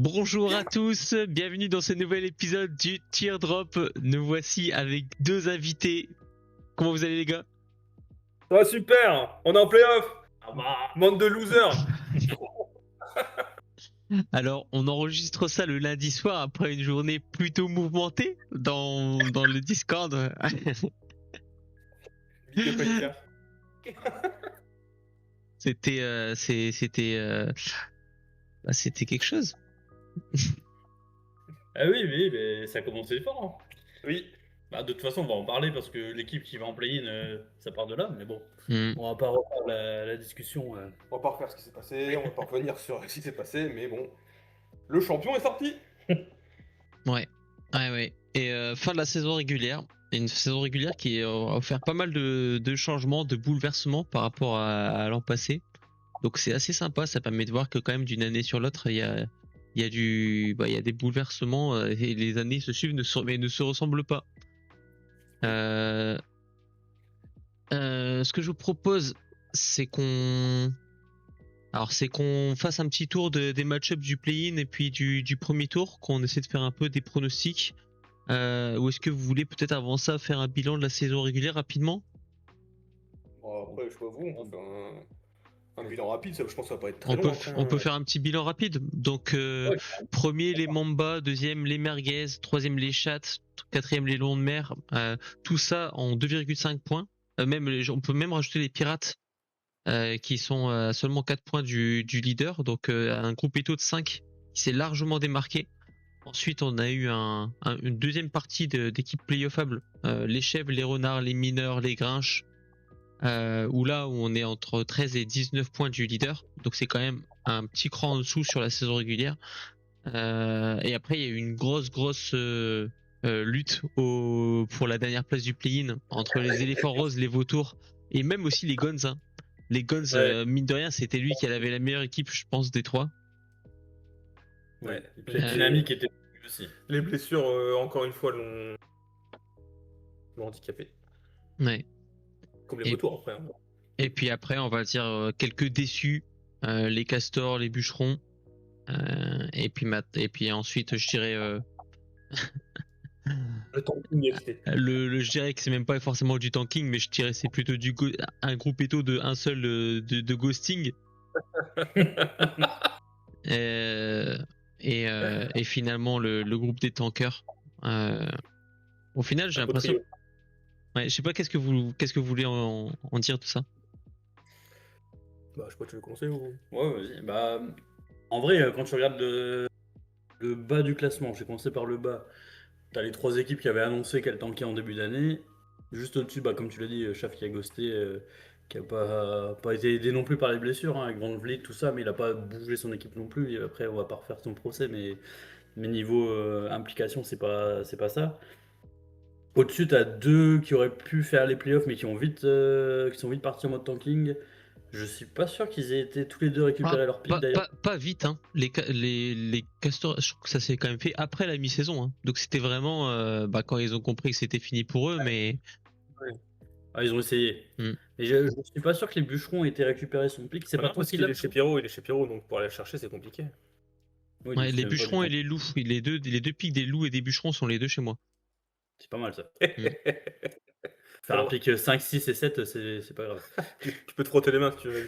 Bonjour à tous, bienvenue dans ce nouvel épisode du Teardrop. Nous voici avec deux invités. Comment vous allez les gars? Ah super, on est en playoff. Ah bah, bande de losers. Alors, on enregistre ça le lundi soir après une journée plutôt mouvementée dans le Discord. Big up Alika. C'était quelque chose. Ah oui, mais ça commençait fort. Hein. Oui, Bah, de toute façon, on va en parler parce que l'équipe qui va en play-in, ça part de là. Mais bon, Hmm. on va pas refaire la discussion. on va pas refaire ce qui s'est passé, on va pas revenir sur ce qui s'est passé, mais bon, le champion est sorti. Ouais. Et fin de la saison régulière. Une saison régulière qui a offert pas mal de changements, de bouleversements par rapport à l'an passé. Donc c'est assez sympa, ça permet de voir que quand même d'une année sur l'autre, il y a des bouleversements et les années se suivent mais ne se ressemblent pas. Ce que je vous propose, c'est qu'on fasse un petit tour des match-ups du play-in et puis du premier tour, qu'on essaie de faire un peu des pronostics. Ou est-ce que vous voulez peut-être avant ça faire un bilan de la saison régulière rapidement? Bon, après, je sais pas vous, on fait un bilan rapide, ça, je pense que ça va pas être très On long. peut, Après, on peut faire un petit bilan rapide. Donc, premier les Mamba, deuxième les Merguez, troisième les Chats, quatrième les Longs de Mer. Tout ça en 2,5 points. On peut même rajouter les Pirates qui sont à seulement 4 points du leader. Donc, un groupe Eto de 5 qui s'est largement démarqué. Ensuite, on a eu une deuxième partie d'équipe playoffable. Les Chèvres, les Renards, les Mineurs, les Grinches. Où on est entre 13 et 19 points du leader. Donc c'est quand même un petit cran en dessous sur la saison régulière. Et après, il y a eu une grosse lutte pour la dernière place du play-in entre les éléphants roses, les vautours et même aussi les Guns. Hein. Les Guns, mine de rien, c'était lui qui avait la meilleure équipe, je pense, des trois. Ouais. Et puis la dynamique était aussi. Les blessures, encore une fois, l'ont handicapé. Ouais. Comme les vautours après. Hein. Et puis après, on va dire quelques déçus, les castors, les bûcherons. Et puis ensuite, je dirais Le tanking FC. je dirais que c'est même pas forcément du tanking, mais je dirais c'est plutôt un groupe éto de un seul de ghosting. Et finalement le groupe des tankers. Au final, j'ai l'impression. Ouais, je sais pas qu'est-ce que vous voulez en dire de ça. Bah, je sais pas, tu veux commencer ou. Ouais, vas-y. Bah, en vrai, quand tu regardes le bas du classement, j'ai commencé par le bas. T'as les trois équipes qui avaient annoncé qu'elles tankaient en début d'année. Juste au-dessus, bah, comme tu l'as dit, Chaf qui a ghosté, qui a pas été aidé non plus par les blessures, hein, avec Van Vliet, tout ça, mais il a pas bougé son équipe non plus. Et après, on va pas refaire son procès, mais niveau implication, c'est pas ça. Au-dessus, t'as deux qui auraient pu faire les playoffs, mais qui sont vite partis en mode tanking. Je suis pas sûr qu'ils aient été tous les deux récupérer leur pick d'ailleurs. Pas vite, hein. Les castors, je trouve que ça s'est quand même fait après la mi-saison. Hein. Donc c'était vraiment quand ils ont compris que c'était fini pour eux, mais. Ah, ils ont essayé. Mm. Et je suis pas sûr que les bûcherons aient été récupérés son pick. C'est pas toi parce qu'il est chez Pierrot, donc pour aller le chercher, c'est compliqué. Oui, Ouais, les bûcherons et les loups. Les deux pics des loups et des bûcherons sont les deux chez moi. C'est pas mal ça. Mm. Faire un pick 5, 6 et 7, c'est pas grave. tu peux te frotter les mains si tu veux.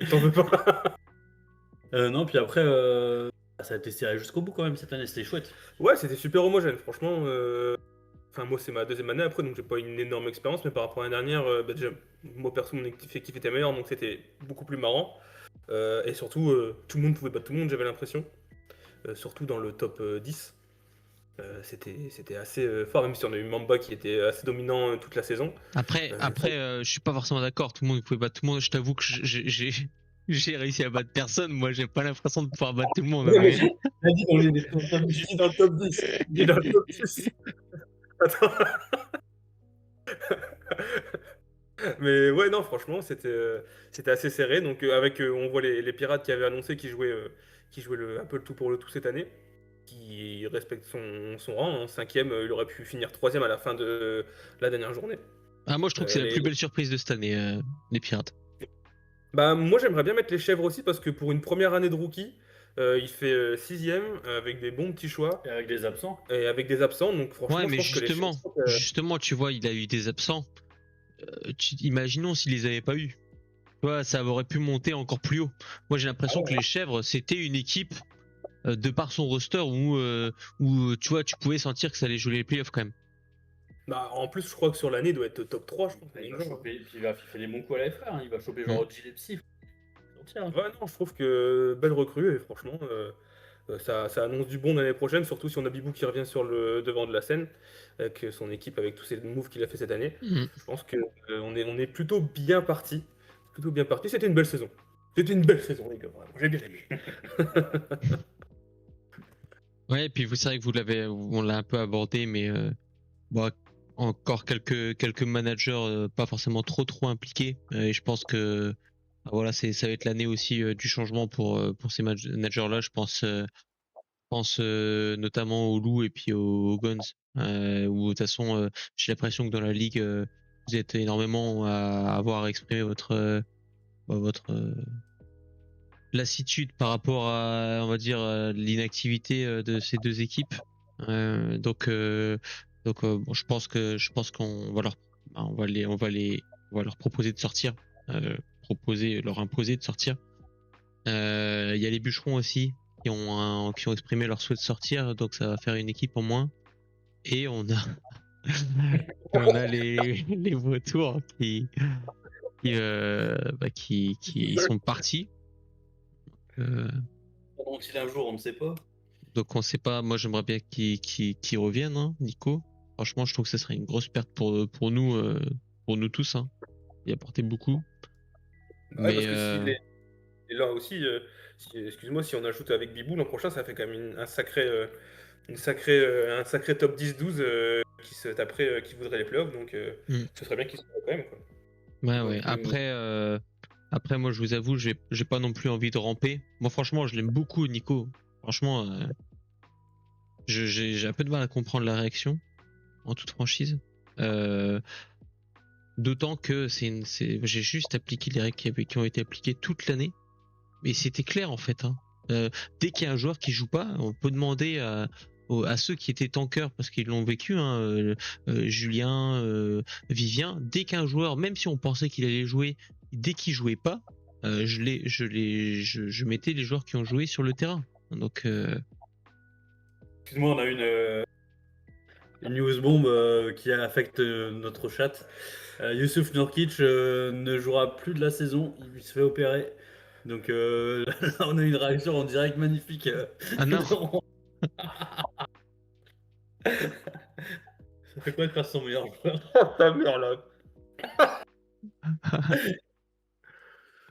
T'en veux pas. Non, puis après, ça a été serré jusqu'au bout quand même cette année, c'était chouette. Ouais, c'était super homogène, franchement. Enfin, moi, c'est ma deuxième année après, donc j'ai pas une énorme expérience, mais par rapport à l'année dernière, déjà, moi perso, mon effectif était meilleur, donc c'était beaucoup plus marrant. Et surtout, tout le monde pouvait battre tout le monde, j'avais l'impression. Surtout dans le top 10. C'était assez fort, même si on a eu Mamba qui était assez dominant toute la saison. Après, je suis pas forcément d'accord. Tout le monde pouvait battre tout le monde. Je t'avoue que j'ai réussi à battre personne. Moi, j'ai pas l'impression de pouvoir battre tout le monde. Ouais, j'ai dit dans le top 10. J'ai dit dans le top 10. Attends. Mais ouais, non, franchement, c'était assez serré. Donc, on voit les Pirates qui avaient annoncé qu'ils jouaient un peu le tout pour le tout cette année, qui respecte son rang. En cinquième, il aurait pu finir troisième à la fin de la dernière journée. Ah, moi, je trouve que c'est la plus belle surprise de cette année, les Pirates. Bah, moi, j'aimerais bien mettre les Chèvres aussi, parce que pour une première année de rookie, Il fait 6ème avec des bons petits choix Et avec des absents. et avec des absents. Donc franchement, Ouais, je mais pense que les chances sont que- justement, tu vois, il a eu des absents. Imaginons s'il les avait pas eu. Tu vois, ça aurait pu monter encore plus haut. Moi, j'ai l'impression que les Chèvres, c'était une équipe de par son roster où tu vois, tu pouvais sentir que ça allait jouer les playoffs quand même. Bah, en plus, je crois que sur l'année, il doit être top 3, je crois. Il va choper, puis il va faire des bons coups à la FR, hein. Il va choper Mm. genre Gillespie. Ouais, non, je trouve que belle recrue et franchement, ça annonce du bon l'année prochaine, surtout si on a Bibou qui revient sur le devant de la scène avec son équipe, avec tous ces moves qu'il a fait cette année. Mm. Je pense que on est plutôt bien parti. Plutôt bien parti. C'était une belle saison. C'était une belle saison, les gars. Vraiment, j'ai bien aimé. Ouais, et puis vous savez que on l'a un peu abordé, mais bon, encore quelques managers pas forcément trop impliqués. Et je pense que voilà, ça va être l'année aussi du changement pour ces managers-là. Je pense notamment aux Loups et puis aux Guns. Où de toute façon, j'ai l'impression que dans la ligue, vous êtes énormément à avoir exprimé votre lassitude par rapport à, on va dire, l'inactivité de ces deux équipes. Donc, je pense qu'on va on va leur proposer de sortir, leur imposer de sortir. Il y a les bûcherons aussi qui ont exprimé leur souhait de sortir, donc ça va faire une équipe en moins. Et on a les vautours qui sont partis. Vont-ils un jour, on ne sait pas. Donc on sait pas, moi j'aimerais bien qu'ils reviennent, hein, Nico. Franchement, je trouve que ce serait une grosse perte pour nous tous, hein. Il apportait beaucoup. Ouais, Mais parce que s'il est et là aussi, excuse-moi, si on ajoute avec Bibou l'an prochain, ça fait quand même un sacré top 10-12 qui se taperait, qui voudrait les playoffs. Donc ce serait bien qu'ils soient là quand même, quoi. ouais. Donc, Après, moi je vous avoue, j'ai pas non plus envie de ramper. Moi franchement, je l'aime beaucoup, Nico. Franchement, j'ai un peu de mal à comprendre la réaction, en toute franchise. D'autant que j'ai juste appliqué les règles qui ont été appliquées toute l'année. Mais c'était clair en fait, hein. Dès qu'il y a un joueur qui joue pas, on peut demander à ceux qui étaient tankers parce qu'ils l'ont vécu, hein, Julien, Vivien. Dès qu'un joueur, même si on pensait qu'il allait jouer, dès qu'il jouait pas, je mettais les joueurs qui ont joué sur le terrain. Donc Excuse-moi, on a une news bomb qui affecte notre chat. Youssouf Nurkic ne jouera plus de la saison, il se fait opérer. Donc là, on a une réaction en direct magnifique. Ah non. Ça fait quoi de faire son meilleur joueur? ta mère là.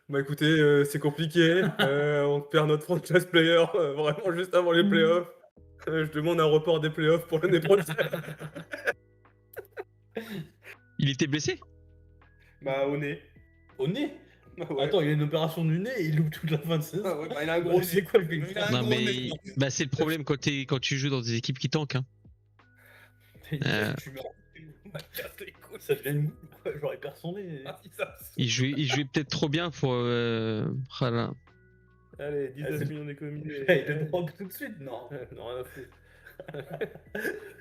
Bah écoutez, c'est compliqué. On perd notre franchise player vraiment juste avant les playoffs. Je demande un report des playoffs pour l'année prochaine. Il était blessé? Bah au nez. Au nez? Ah ouais. Attends, il a une opération du nez et il loupe toute la fin de saison. Ah ouais, bah, il a un gros C'est nez. quoi le film? Il a un Non gros mais nez. bah, c'est le problème quand tu joues dans des équipes qui tankent, hein. Tu meurs. Ça devient une boule, quoi. Genre, il perd son nez. Ah, c'est ça. Il jouait peut-être trop bien pour. Voilà. Allez, Ah, 19 c'est- millions d'économies. Il le drop tout de suite, non? Non, rien à foutre.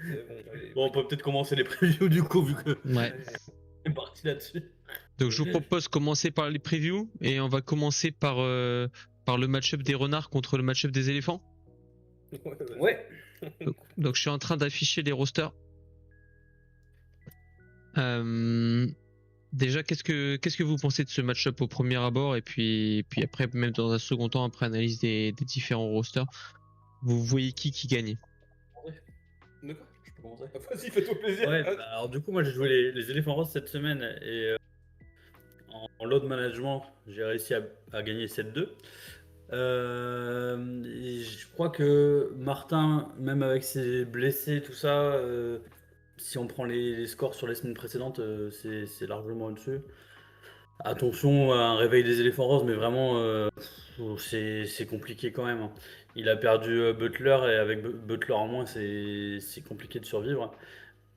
C'est bon, allez. Bon, on peut peut-être commencer les previews du coup, vu que Ouais. c'est parti là-dessus. Donc je vous propose de commencer par les previews et on va commencer par le match-up des renards contre le match-up des éléphants. Ouais. Donc je suis en train d'afficher les rosters. Déjà, qu'est-ce que vous pensez de ce match-up au premier abord et puis après, même dans un second temps, après analyse des différents rosters, vous voyez qui gagne? D'accord. Je peux commencer. Vas-y, fais-toi plaisir. Ouais, bah, alors du coup, moi j'ai joué les éléphants roses cette semaine et en load management, j'ai réussi à gagner 7-2. Et je crois que Martin, même avec ses blessés, tout ça, si on prend les scores sur les semaines précédentes, c'est largement au-dessus. Attention à un réveil des éléphants roses, mais vraiment, c'est compliqué quand même, hein. Il a perdu Butler et avec Butler en moins, c'est compliqué de survivre.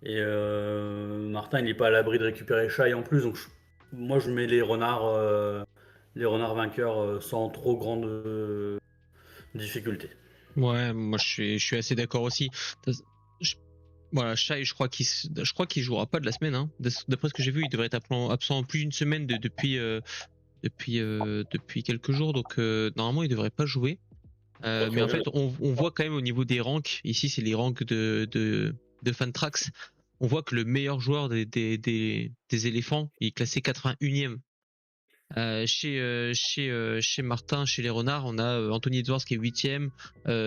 Et Martin, il n'est pas à l'abri de récupérer Shai en plus, donc moi je mets les renards vainqueurs sans trop grande difficulté. Ouais, moi je suis assez d'accord aussi. Je- Voilà, Shai, je crois qu'il jouera pas de la semaine. Hein. D'après ce que j'ai vu, il devrait être absent plus d'une semaine depuis quelques jours, donc normalement il devrait pas jouer. Mais en fait, on voit quand même au niveau des ranks, ici c'est les ranks de Fantrax, on voit que le meilleur joueur des éléphants, il est classé 81e. Chez Martin, chez les renards, on a Anthony Edwards qui est 8e,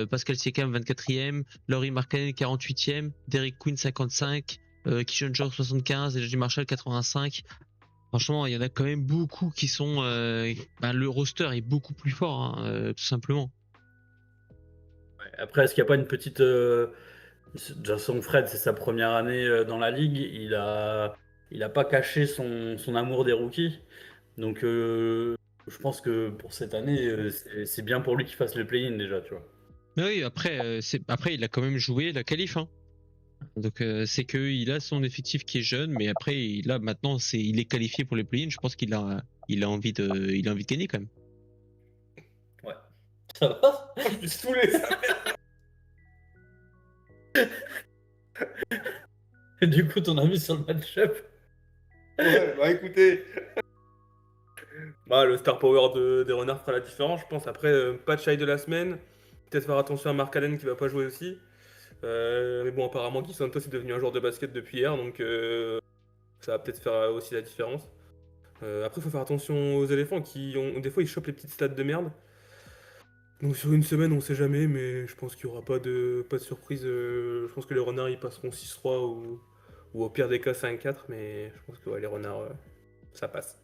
Pascal Siakam 24e, Laurie Markkanen 48e, Derek Quinn 55, Keyshawn George 75 et J. Marshall 85. Franchement, il y en a quand même beaucoup qui sont. Le roster est beaucoup plus fort, hein, tout simplement. Après, est-ce qu'il n'y a pas une petite. Jason Fred, c'est sa première année dans la ligue. Il a pas caché son amour des rookies. Donc, je pense que pour cette année, c'est bien pour lui qu'il fasse le play-in déjà, tu vois. Mais oui, après, il a quand même joué la qualif. Hein. Donc, c'est qu'il a son effectif qui est jeune, mais après, maintenant, il est qualifié pour les play-in. Je pense il a envie de gagner quand même. Ouais. Ça va? Je suis saoulé, ça. Du coup, ton avis sur le match-up? Ouais, bah écoutez. Bah, le star power des renards fera la différence, je pense. Après, pas de Shai de la semaine. Peut-être faire attention à Mark Allen qui va pas jouer aussi. Mais bon, apparemment, Guy Santos est devenu un joueur de basket depuis hier, donc ça va peut-être faire aussi la différence. Après, il faut faire attention aux éléphants des fois, ils chopent les petites stats de merde. Donc sur une semaine, on sait jamais, mais je pense qu'il n'y aura pas de surprise. Je pense que les renards, ils passeront 6-3 ou au pire des cas 5-4, mais je pense que ouais, les renards, ça passe.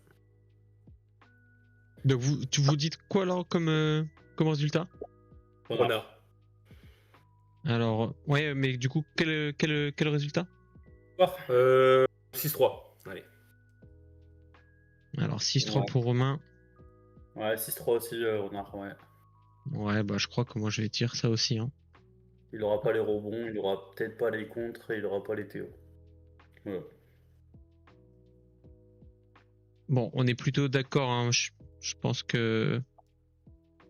Donc, vous dites quoi alors comme résultat? Renard. Alors, ouais, mais du coup, quel résultat? 6-3. Allez. Alors, 6-3 Ouais. pour Romain. Ouais, 6-3 aussi, Renard, ouais. Ouais, bah je crois que moi je vais dire ça aussi. Hein. Il aura pas les rebonds, il aura peut-être pas les contres et il aura pas les TO. Voilà. Bon, on est plutôt d'accord. Hein. Je pense que.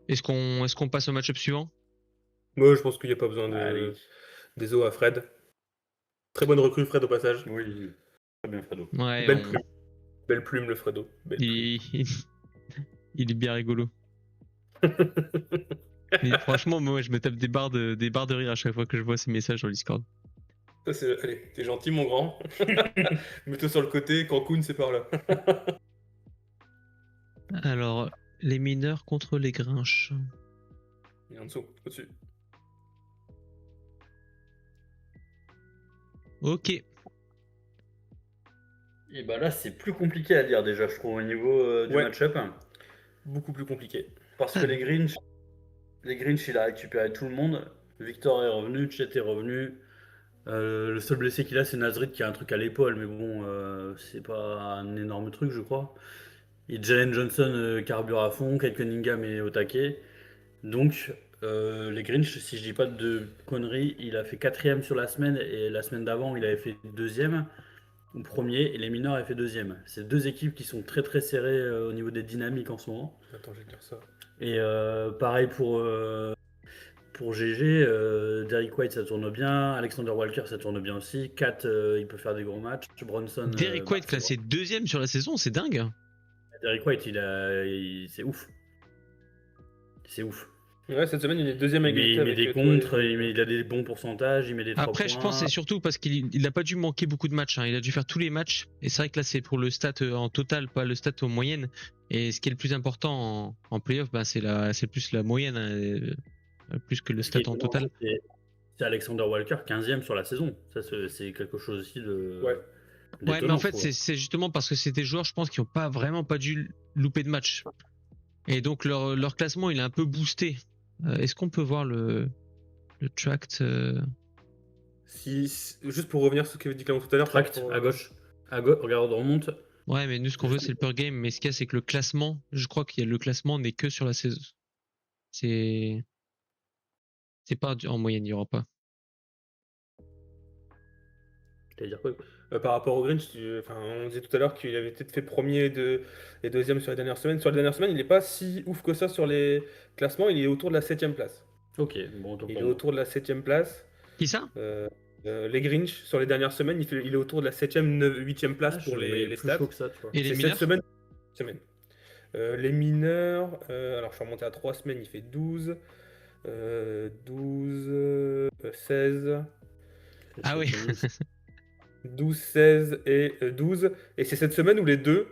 Est-ce qu'on passe au match-up suivant? Moi, je pense qu'il n'y a pas besoin Allez. des os à Fred. Très bonne recrue, Fred, au passage. Oui, très bien, Fredo. Ouais, Belle plume. Belle plume, le Fredo. Belle plume. il est bien rigolo. Mais franchement, moi je me tape des barres de rire à chaque fois que je vois ces messages sur Discord. Allez, t'es gentil, mon grand. Mets-toi sur le côté, Cancun, c'est par là. Alors, les mineurs contre les Grinches. Et en dessous, au-dessus. Ok. Et bah là, c'est plus compliqué à dire déjà, je trouve, au niveau du Ouais. match-up. Beaucoup plus compliqué. Parce que les Grinch, il a récupéré tout le monde. Victor est revenu, Chet est revenu. Le seul blessé qu'il a, c'est Nazrid qui a un truc à l'épaule, mais bon, c'est pas un énorme truc, je crois. Et Jalen Johnson carbure à fond, Kate Cunningham est au taquet. Donc, les Grinch, si je dis pas de conneries, il a fait 4ème sur la semaine, et la semaine d'avant, il avait fait 2ème, ou premier, et les mineurs avaient fait 2ème. C'est deux équipes qui sont très très serrées au niveau des dynamiques en ce moment. Attends, je vais te dire ça. Et pareil pour GG, Derrick White ça tourne bien, Alexander Walker ça tourne bien aussi, Kat il peut faire des gros matchs, Bronson. Derrick White classé deuxième sur la saison, c'est dingue. Derrick White c'est ouf. C'est ouf. Ouais, cette semaine, il est deuxième Il égalité met avec des contres, il a des bons pourcentages, il met des 3 Après, points. je pense que c'est surtout parce qu'il n'a pas dû manquer beaucoup de matchs. Hein. Il a dû faire tous les matchs. Et c'est vrai que là, c'est pour le stat en total, pas le stat en moyenne. Et ce qui est le plus important en playoff, bah, c'est plus la moyenne, hein, plus que le stat en total. C'est Alexander Walker 15ème sur la saison. Ça, c'est quelque chose aussi de. Ouais. Ouais, mais en fait, c'est justement parce que c'est des joueurs, je pense, qui n'ont vraiment pas dû louper de match. Et donc, leur classement, il est un peu boosté. Est-ce qu'on peut voir le tract Juste pour revenir sur ce qu'avait dit Clément tout à l'heure. Tract à gauche. Regarde, on remonte. Ouais, mais nous, ce qu'on veut, c'est le per game. Mais ce qu'il y a, c'est que le classement, je crois que le classement n'est que sur la saison. C'est pas en moyenne, il n'y aura pas. T'allais dire quoi? Par rapport au Grinch, on disait tout à l'heure qu'il avait peut-être fait premier et deuxième sur les dernières semaines. Sur les dernières semaines, il n'est pas si ouf que ça sur les classements, il est autour de la 7ème place. Ok, bon, autant Il pour est moi. autour de la 7ème place. Qui ça? Les Grinch, sur les dernières semaines, il est autour de la 7ème, 8ème place Ah, je pour le voyais les plus stats. chaud que ça, tu vois. Et les C'est cette mineurs? semaine. Les mineurs, alors je suis remonté à 3 semaines, il fait 12, 12, 16, Ah oui. 12, 16 et 12. Et c'est cette semaine où les deux,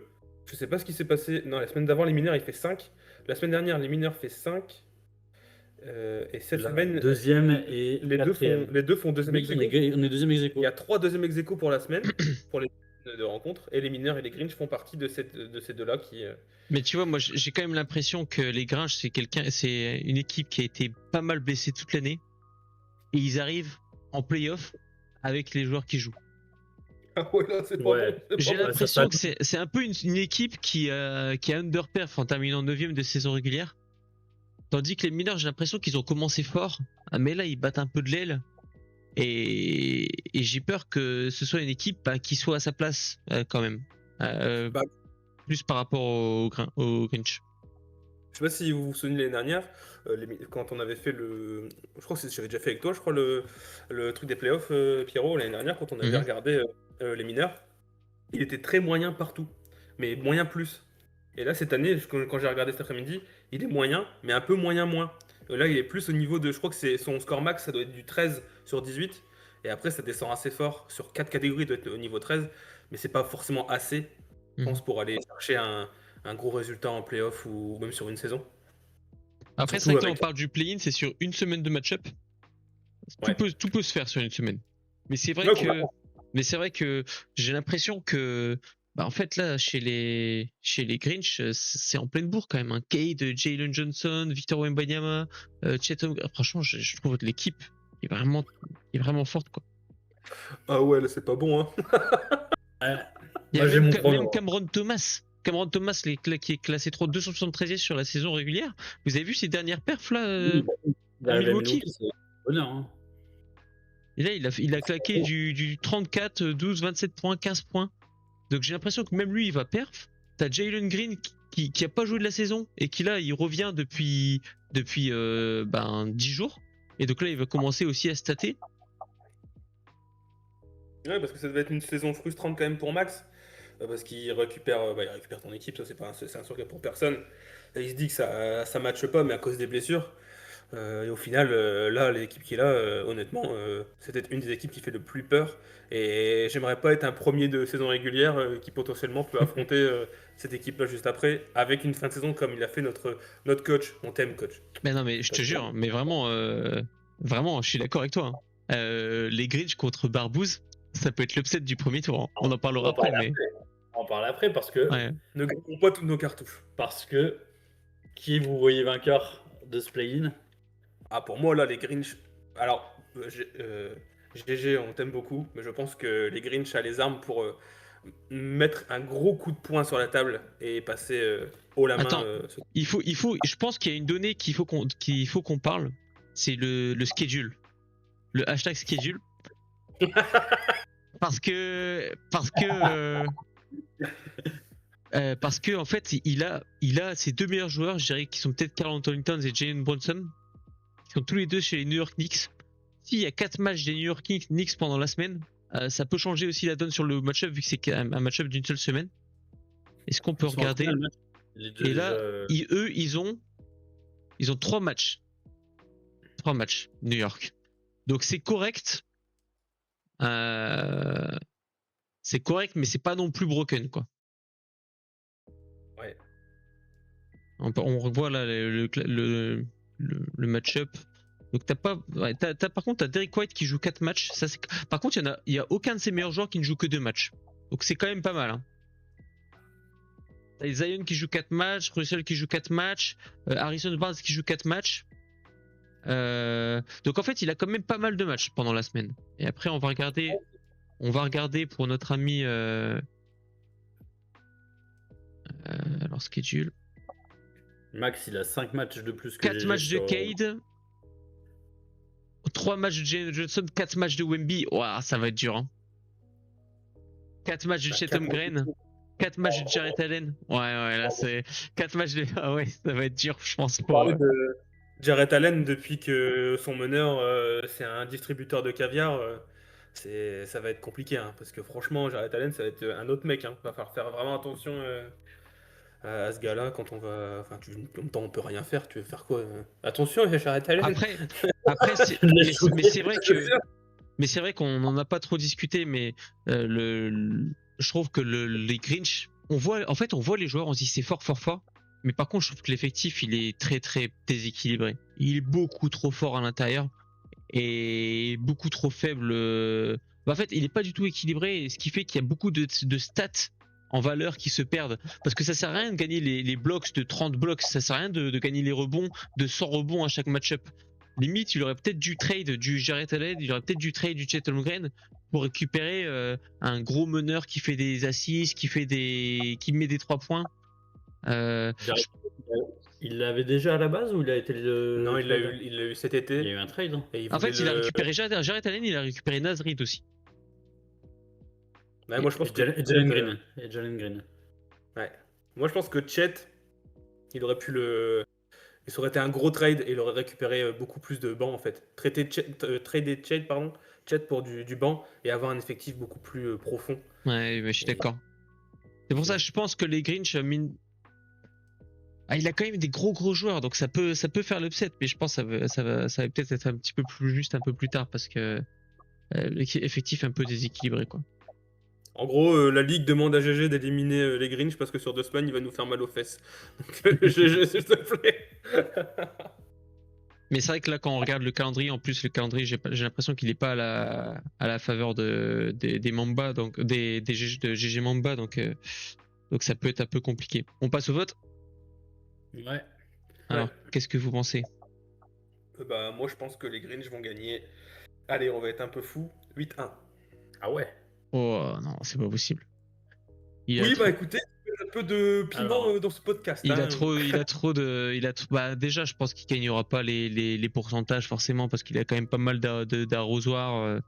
je sais pas ce qui s'est passé. Non, la semaine d'avant, les mineurs, il fait 5. La semaine dernière, les mineurs fait 5. Et cette La semaine, deuxième et quatrième. les deux font deuxième Oui, ex on aequo. est deuxième ex aequo. Il y a 3 deuxième ex aequo pour la semaine, pour les de rencontres. Et les mineurs et les Grinch font partie de ces deux-là qui. Mais tu vois, moi j'ai quand même l'impression que les Grinch, c'est une équipe qui a été pas mal blessée toute l'année. Et ils arrivent en playoff avec les joueurs qui jouent. Ah ouais, là, c'est pas Ouais. bon. c'est J'ai pas bon. l'impression que c'est un peu une équipe qui a underperf en terminant 9ème de saison régulière. Tandis que les mineurs, j'ai l'impression qu'ils ont commencé fort, mais là ils battent un peu de l'aile. Et j'ai peur que ce soit une équipe qui soit à sa place quand même. Bah. Plus par rapport au Grinch. Je sais pas si vous vous souvenez l'année dernière, quand on avait fait le. Je crois que j'avais déjà fait avec toi, je crois, le truc des playoffs, Pierrot, l'année dernière, quand on avait Mhm. regardé les mineurs. Il était très moyen partout, mais moyen plus. Et là, cette année, quand j'ai regardé cet après-midi, il est moyen, mais un peu moyen moins. Là, il est plus au niveau de. Je crois que c'est son score max, ça doit être du 13 sur 18. Et après, ça descend assez fort. Sur 4 catégories, il doit être au niveau 13. Mais c'est pas forcément assez, je pense, pour aller chercher un gros résultat en playoff ou même sur une saison. Après, c'est Surtout vrai que là, on avec. parle du play-in, c'est sur une semaine de match-up. Ouais. Tout peut se faire sur une semaine. Mais c'est vrai Ouais, que, complètement. j'ai l'impression que, bah, en fait, là, chez les Grinch, c'est en pleine bourre quand même. Un Cade, Jalen Johnson, Victor Wembanyama, Chet Holmgren. Franchement, je trouve que l'équipe est vraiment forte, quoi. Ah ouais, là, c'est pas bon, hein. Ouais. Il y a Moi, j'ai mon même prono. Cameron Thomas. Cameron Thomas, qui est classé 273e sur la saison régulière. Vous avez vu ses dernières perfs là Oui, il à arrive à Milwaukee? Milwaukee, c'est bonheur. Hein. Et là, il a claqué du 34, 12, 27 points, 15 points. Donc j'ai l'impression que même lui, il va perf. T'as Jalen Green qui a pas joué de la saison et qui là, il revient depuis 10 jours. Et donc là, il va commencer aussi à stater. Ouais, parce que ça devait être une saison frustrante quand même pour Max. Parce qu'il récupère, il récupère ton équipe, ça c'est un secret pour personne. Et il se dit que ça matche pas, mais à cause des blessures. Et au final, là, l'équipe qui est là, honnêtement, c'est peut-être une des équipes qui fait le plus peur. Et j'aimerais pas être un premier de saison régulière qui potentiellement peut affronter cette équipe-là juste après, avec une fin de saison comme il a fait notre coach. On t'aime, coach. Mais non, mais je te jure, mais vraiment, je suis d'accord avec toi. Hein. Les Grinch contre Barbouze, ça peut être l'upset du premier tour. Hein. On en parlera après, mais. On en parle après parce que, Ouais. Ne gagnons pas toutes nos cartouches. qui vous voyez vainqueur de ce play-in? Ah, pour moi, là, les Grinch. Alors, GG, on t'aime beaucoup, mais je pense que les Grinch a les armes pour mettre un gros coup de poing sur la table et passer haut la main. Attends, je pense qu'il y a une donnée qu'il faut qu'on parle. C'est le schedule. Le hashtag schedule. Parce que en fait, il a ses deux meilleurs joueurs, je dirais, qui sont peut-être Karl Anthony Towns et Jalen Brunson, qui sont tous les deux chez les New York Knicks. S'il y a 4 matchs des New York Knicks pendant la semaine, ça peut changer aussi la donne sur le match-up, vu que c'est un match-up d'une seule semaine. Est-ce qu'on peut regarder? Et là, ils ont 3 matchs. 3 matchs, New York. Donc c'est correct. C'est correct, mais c'est pas non plus broken, quoi. Ouais. On revoit là le match-up. Donc t'as pas, ouais, par contre t'as Derrick White qui joue 4 matchs. Ça, par contre il y a aucun de ses meilleurs joueurs qui ne joue que 2 matchs. Donc c'est quand même pas mal. Hein. T'as Zion qui joue 4 matchs, Russell qui joue 4 matchs, Harrison Barnes qui joue 4 matchs. Donc en fait il a quand même pas mal de matchs pendant la semaine. Et après on va regarder pour notre ami alors schedule. Max, il a 5 matchs de plus que 4 GG matchs de sur... Cade, 3 matchs de Jalen Johnson, 4 matchs de Wemby. Ouah, ça va être dur. Hein. 4 matchs de Chet Holmgren, 4 matchs de Jarrett Allen. Ouais, là c'est 4 matchs de. Ah ouais, ça va être dur, je pense. On parlait Jarrett Allen, depuis que son meneur, c'est un distributeur de caviar, ça va être compliqué, hein, parce que franchement, Jarrett Allen, ça va être un autre mec, hein. Va falloir faire vraiment attention à ce gars-là quand on va. Enfin, en même temps, on peut rien faire. Tu veux faire quoi Attention, il y a Jarrett Allen. Après, mais c'est vrai qu'on n'en a pas trop discuté, mais je trouve que les Grinch, on voit les joueurs, on se dit c'est fort, fort, fort. Mais par contre, je trouve que l'effectif, il est très, très déséquilibré. Il est beaucoup trop fort à l'intérieur et beaucoup trop faible. En fait, il n'est pas du tout équilibré, ce qui fait qu'il y a beaucoup de stats en valeur qui se perdent. Parce que ça sert à rien de gagner les blocks de 30 blocs, ça sert à rien de gagner les rebonds de 100 rebonds à chaque match-up. Limite, il aurait peut-être dû trade du Jarrett Allen, il aurait peut-être dû trade du Chet Holmgren pour récupérer un gros meneur qui fait des assists, qui met des 3 points. Il l'avait déjà à la base ou il a été le. Non, il l'a eu cet été. Il y a eu un trade. Hein. En fait, il a récupéré Jarrett Allen, il a récupéré Naz Reid aussi. Ouais, moi je pense et Jalen Green. Ouais. Moi je pense que Chet, il aurait pu ça aurait été un gros trade et il aurait récupéré beaucoup plus de banc en fait. Trader Chet pour du banc et avoir un effectif beaucoup plus profond. Ouais, mais je suis d'accord. C'est pour ça que je pense que les Grinch il a quand même des gros joueurs, donc ça peut faire l'upset, mais je pense que ça va peut-être être un petit peu plus juste un peu plus tard parce que l'effectif est un peu déséquilibré quoi. En gros, la ligue demande à GG d'éliminer les Grinch parce que sur 2 semaines il va nous faire mal aux fesses. Donc GG s'il te plaît. Mais c'est vrai que là quand on regarde le calendrier, en plus le calendrier j'ai l'impression qu'il n'est pas à la faveur des Mamba, donc de GG Mamba, donc ça peut être un peu compliqué. On passe au vote. Ouais. Alors, qu'est-ce que vous pensez? Bah moi je pense que les Grinch vont gagner. Allez, on va être un peu fou. 8-1. Ah ouais. Oh non, c'est pas possible. Écoutez, un peu de piment dans ce podcast. Il a trop de. Bah, déjà, je pense qu'il gagnera pas les pourcentages forcément parce qu'il a quand même pas mal d'arrosoirs.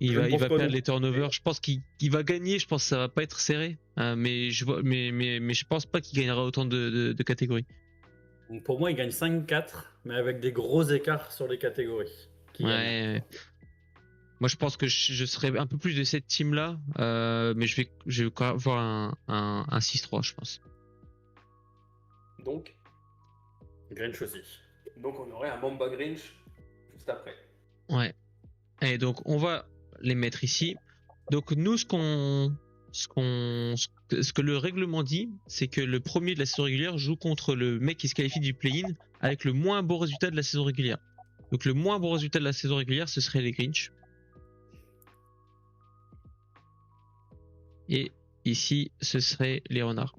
Il va perdre les turnovers. Je pense qu'il va gagner. Je pense que ça va pas être serré. Mais je pense pas qu'il gagnera autant de catégories. Donc pour moi, il gagne 5-4, mais avec des gros écarts sur les catégories. Ouais. Moi, je pense que je serais un peu plus de cette team-là, mais je vais avoir un 6-3, je pense. Donc Grinch aussi. Donc on aurait un Mamba Grinch juste après. Ouais. Et donc on va les mettre ici. Donc nous, ce que le règlement dit, c'est que le premier de la saison régulière joue contre le mec qui se qualifie du play-in avec le moins bon résultat de la saison régulière. Donc le moins bon résultat de la saison régulière, ce serait les Grinch. Et ici, ce serait les renards.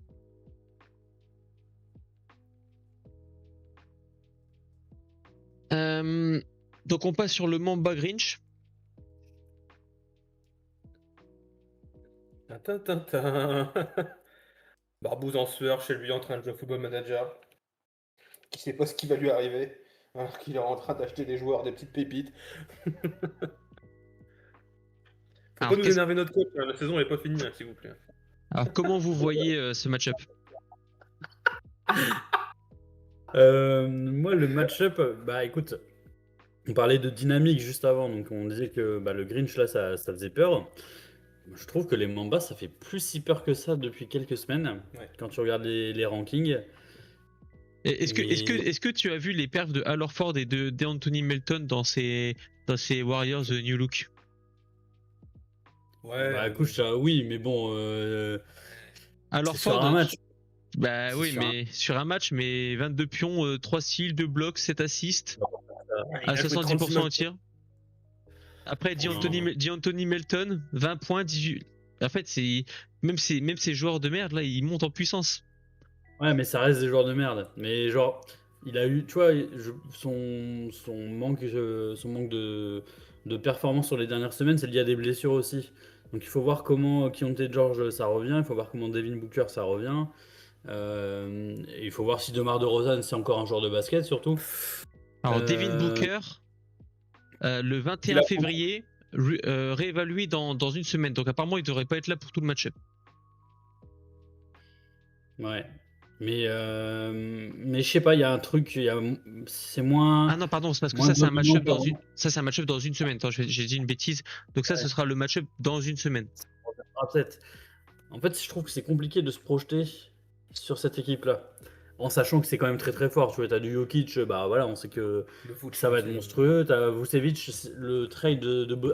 Donc on passe sur le Mamba Grinch. Barbouze en sueur chez lui en train de jouer au Football Manager. Qui sait pas ce qui va lui arriver. Alors qu'il est en train d'acheter des joueurs, des petites pépites. Faut pas nous énerver notre coach, la saison n'est pas finie, s'il vous plaît. Alors comment vous voyez ce match-up? Moi, le match-up, bah écoute, on parlait de dynamique juste avant, donc on disait que le Grinch là, ça faisait peur. Je trouve que les Mamba, ça fait plus si peur que ça depuis quelques semaines, quand tu regardes les rankings. Est-ce que tu as vu les perfs de Al Horford et de Anthony Melton dans ces Warriors New Look? Ouais. Bah écoute, oui, mais bon. Al Horford, sur un match. Bah oui, mais sur un match, mais 22 pions, 3 steals, 2 blocs, 7 assists, à 70% au tir. Après, D'Anthony Melton, 20 points, 18. En fait, même ces joueurs de merde là, ils montent en puissance. Ouais, mais ça reste des joueurs de merde. Mais genre, il a eu, tu vois, son manque de performance sur les dernières semaines, c'est lié à des blessures aussi. Donc il faut voir comment Keyonte George ça revient, il faut voir comment Devin Booker ça revient. Et il faut voir si DeMar DeRozan c'est encore un joueur de basket surtout. Alors Devin Booker, le 21 février, réévalué dans une semaine. Donc apparemment il devrait pas être là pour tout le match-up. Ouais. Mais je sais pas, il y a un truc, c'est moins. Ah non, pardon, c'est parce que moins ça, c'est un dominant match-up qu'avant. ça, c'est un match-up dans une semaine. Attends, j'ai dit une bêtise. Donc ça, Ouais. ce sera le match-up dans une semaine. Ah, peut-être. En fait, je trouve que c'est compliqué de se projeter sur cette équipe-là. En sachant que c'est quand même très très fort. Tu vois, t'as du Jokic, bah voilà, on sait que Le foot, ça va être monstrueux. T'as Vucevic, le trade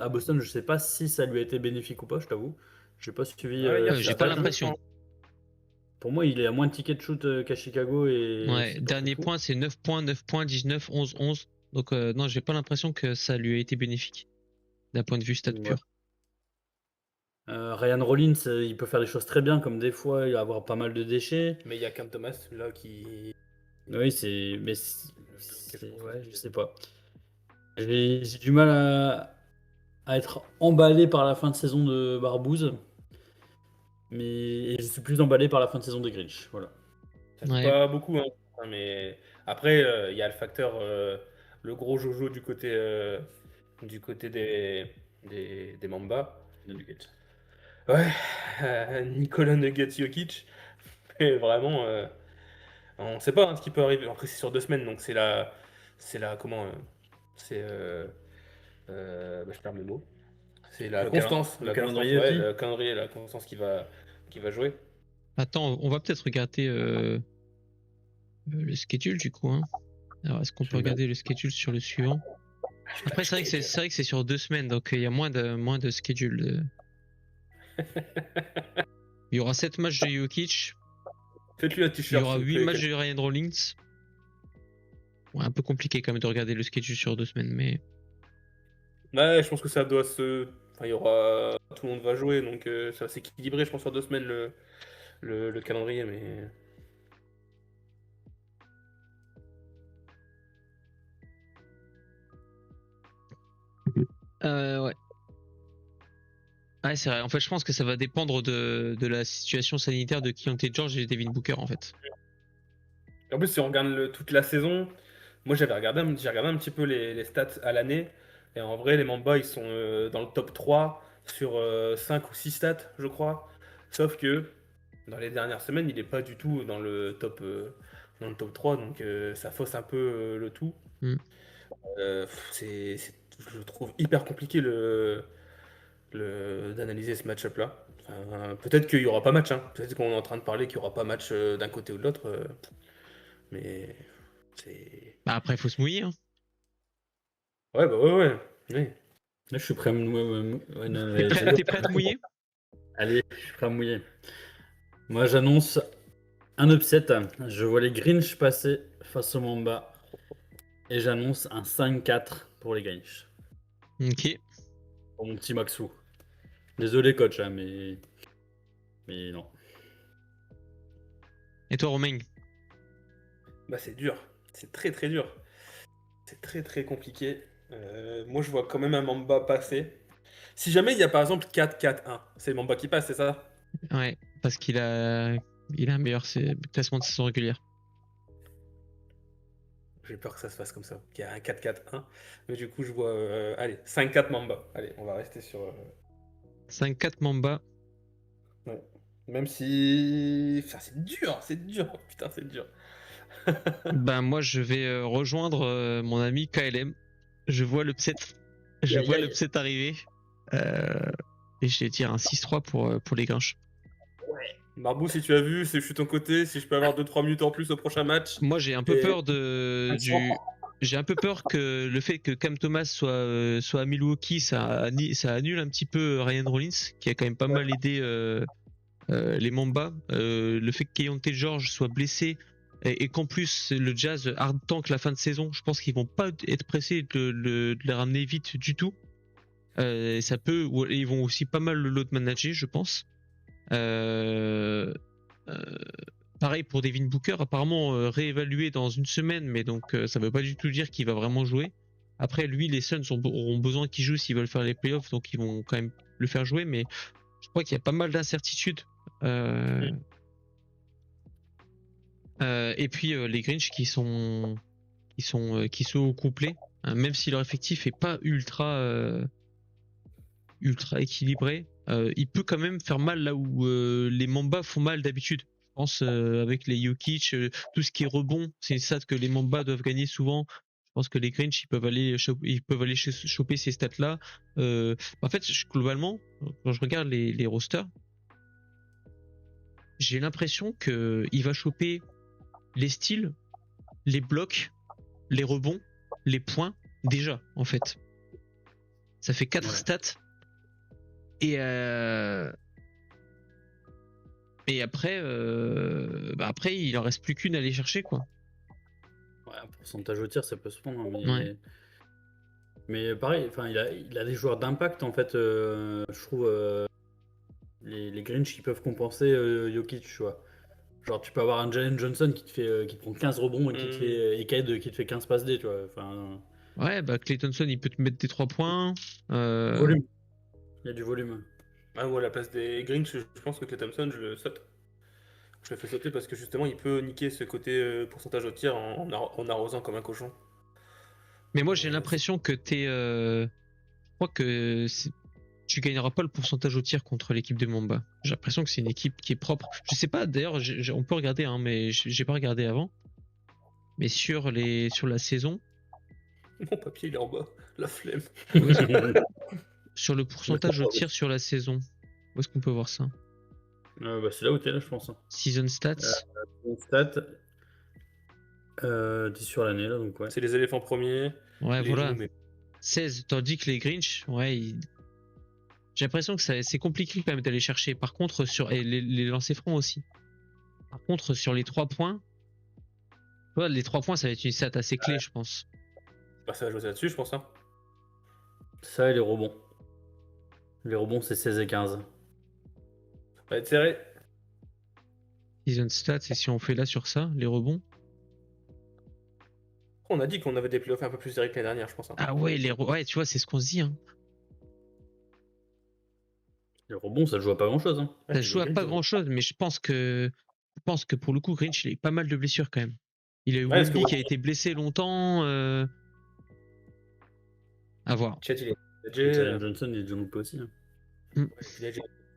à Boston, je sais pas si ça lui a été bénéfique ou pas, je t'avoue. J'ai pas suivi. Ouais, hier, J'ai c'était pas intéressant. l'impression. Pour moi, il est à moins de tickets de shoot qu'à Chicago et Ouais, c'est pas dernier fou. point, c'est 9 points, 19, 11, 11. Donc non, j'ai pas l'impression que ça lui a été bénéfique d'un point de vue stat Ouais. pur. Ryan Rollins, il peut faire des choses très bien, comme des fois, il va avoir pas mal de déchets. Mais il y a Cam Thomas là qui. Oui, ouais, je sais pas. J'ai du mal à être emballé par la fin de saison de Barbouze, mais je suis plus emballé par la fin de saison des Grinch. Voilà. Ça joue Ouais. pas beaucoup, hein. Mais après, il y a le facteur, le gros Jojo du côté des Mamba. Ouais, Nikola Nugget Jokic. Mais vraiment, on sait pas, hein, ce qui peut arriver. Après, c'est sur 2 semaines, donc comment, c'est, bah, je perds mes mots. C'est la constance, le la constance, calendrier ouais, aussi. le calendrier, la constance qui va jouer. Attends, on va peut-être regarder le schedule du coup. Hein. Alors, est-ce qu'on peut regarder le schedule sur le suivant? Après, c'est vrai que c'est sur 2 semaines, donc il y a moins de schedule. Il y aura 7 matchs de Jokic. Faites-lui un Il y t-shirt, aura s'il vous 8 plaît. matchs de Ryan Rollins. Ouais, un peu compliqué quand même de regarder le schedule sur 2 semaines, mais Ouais, je pense que ça doit se. Enfin, il y aura. Tout le monde va jouer, donc ça va s'équilibrer, je pense, sur 2 semaines le calendrier, mais. ouais. Ouais, c'est vrai. En fait, je pense que ça va dépendre de la situation sanitaire de Keontae George et Devin Booker, en fait. En plus, si on regarde toute la saison, moi j'ai regardé un petit peu les stats à l'année, et en vrai, les Mamba, ils sont dans le top 3 sur 5 ou 6 stats, je crois. Sauf que dans les dernières semaines, il n'est pas du tout dans le top 3, donc ça fausse un peu le tout. Mm. Je trouve hyper compliqué d'analyser ce match-up-là. Enfin, peut-être qu'il n'y aura pas match, hein. Peut-être qu'on est en train de parler qu'il n'y aura pas match d'un côté ou de l'autre, mais c'est. Bah, après, il faut se mouiller. Hein. Ouais, bah ouais. Oui. Là, je suis prêt à T'es prêt à te mouiller? Allez, je suis prêt à mouiller. Moi, j'annonce un upset. Je vois les Grinch passer face au Mamba. Et j'annonce un 5-4 pour les Grinch. Ok. Pour mon petit Maxou. Désolé, coach, hein, mais non. Et toi, Romain? Bah c'est dur. C'est très très dur. C'est très très compliqué. Moi, je vois quand même un Mamba passer. Si jamais il y a par exemple 4-4-1, c'est le Mamba qui passe, c'est ça? Ouais, parce qu'il a un meilleur classement de saison régulière. J'ai peur que ça se fasse comme ça, qu'il y a un 4-4-1. Mais du coup, je vois. Allez, 5-4 Mamba. Allez, on va rester sur. 5-4 Mamba. Ouais. Même si. Enfin, c'est dur, c'est dur. Putain, c'est dur. Ben, moi, je vais rejoindre mon ami KLM. Je vois l'upset. Je vois l'upset arriver. Et je vais dire un 6-3 pour les Grinch. Marbou, si tu as vu, je suis ton côté. Si je peux avoir 2-3 minutes en plus au prochain match. Moi, j'ai un peu Et- peur j'ai un peu peur que le fait que Cam Thomas soit à Milwaukee, ça annule un petit peu Ryan Rollins, qui a quand même pas mal aidé les Mamba. Le fait que Keontae George soit blessé et qu'en plus le Jazz hard tank la fin de saison, je pense qu'ils vont pas être pressés de les ramener vite du tout. Ça peut, ils vont aussi pas mal le load manager, je pense. Pareil pour Devin Booker, apparemment réévalué dans une semaine, mais donc ça veut pas du tout dire qu'il va vraiment jouer. Après, lui, les Suns auront besoin qu'il joue s'ils veulent faire les playoffs, donc ils vont quand même le faire jouer, mais je crois qu'il y a pas mal d'incertitudes. Et puis les Grinch qui sont au complet, hein, même si leur effectif est pas ultra équilibré, il peut quand même faire mal là où les Mamba font mal d'habitude. pense avec les Jokic, tout ce qui est rebond, c'est une stat que les Mamba doivent gagner souvent. Je pense que les Grinch ils peuvent aller choper ces stats là. En fait, globalement, quand je regarde les rosters, j'ai l'impression que il va choper les steals, les blocs, les rebonds, les points déjà en fait. Ça fait 4 stats. Et après, après, il en reste plus qu'une à aller chercher, quoi. Ouais, un pourcentage au tir, ça peut se prendre, hein, mais... Ouais. Mais pareil, enfin, il a des joueurs d'impact, en fait, je trouve, les Grinch qui peuvent compenser Jokic, tu vois. Genre, tu peux avoir un Jalen Johnson qui te prend 15 rebonds et qui te fait, et Cade qui te fait 15 passes D, tu vois. Enfin, Ouais, Klay Thompson, il peut te mettre des 3 points. volume. Il y a du volume. Ah, ou à la place des Grinch, je pense que Klay Thompson, je le saute. Je le fais sauter parce que justement, il peut niquer ce côté pourcentage au tir en arrosant comme un cochon. Mais moi, j'ai l'impression que je crois que tu gagneras pas le pourcentage au tir contre l'équipe de Mamba. J'ai l'impression que c'est une équipe qui est propre. Je sais pas, d'ailleurs, on peut regarder, hein, mais j'ai pas regardé avant. Mais sur la saison, Mon papier, il est en bas. La flemme. sur le pourcentage au tir sur la saison, où est-ce qu'on peut voir ça? Bah, c'est là où t'es, là, je pense. Hein. Season stats. Stats. 10 sur l'année, là, donc ouais. C'est les éléphants premiers. Ouais, les voilà. loups, mais 16, tandis que les Grinch, ouais, j'ai l'impression que c'est compliqué quand même d'aller chercher. Par contre, et les lancers francs aussi. Par contre, sur les 3 points, ouais, les 3 points, ça va être une stat assez clé, je pense. bah, ça va jouer là-dessus, je pense. Hein. Ça et les rebonds. Les rebonds, c'est 16 et 15. Ça va être serré. Season stats, et si on fait là sur ça, les rebonds. On a dit qu'on avait des playoffs un peu plus serrés que l'année dernière, je pense. Hein. Ah ouais, ouais, tu vois, c'est ce qu'on se dit. Hein. Les rebonds, ça joue à pas grand-chose. Hein. Ça joue à pas grand-chose, mais je pense que pour le coup, Grinch, il a eu pas mal de blessures quand même. Il a eu Wemby qui a été blessé longtemps. À voir. Chet, il est Jalen Johnson, il est déjà loupé aussi. Hein.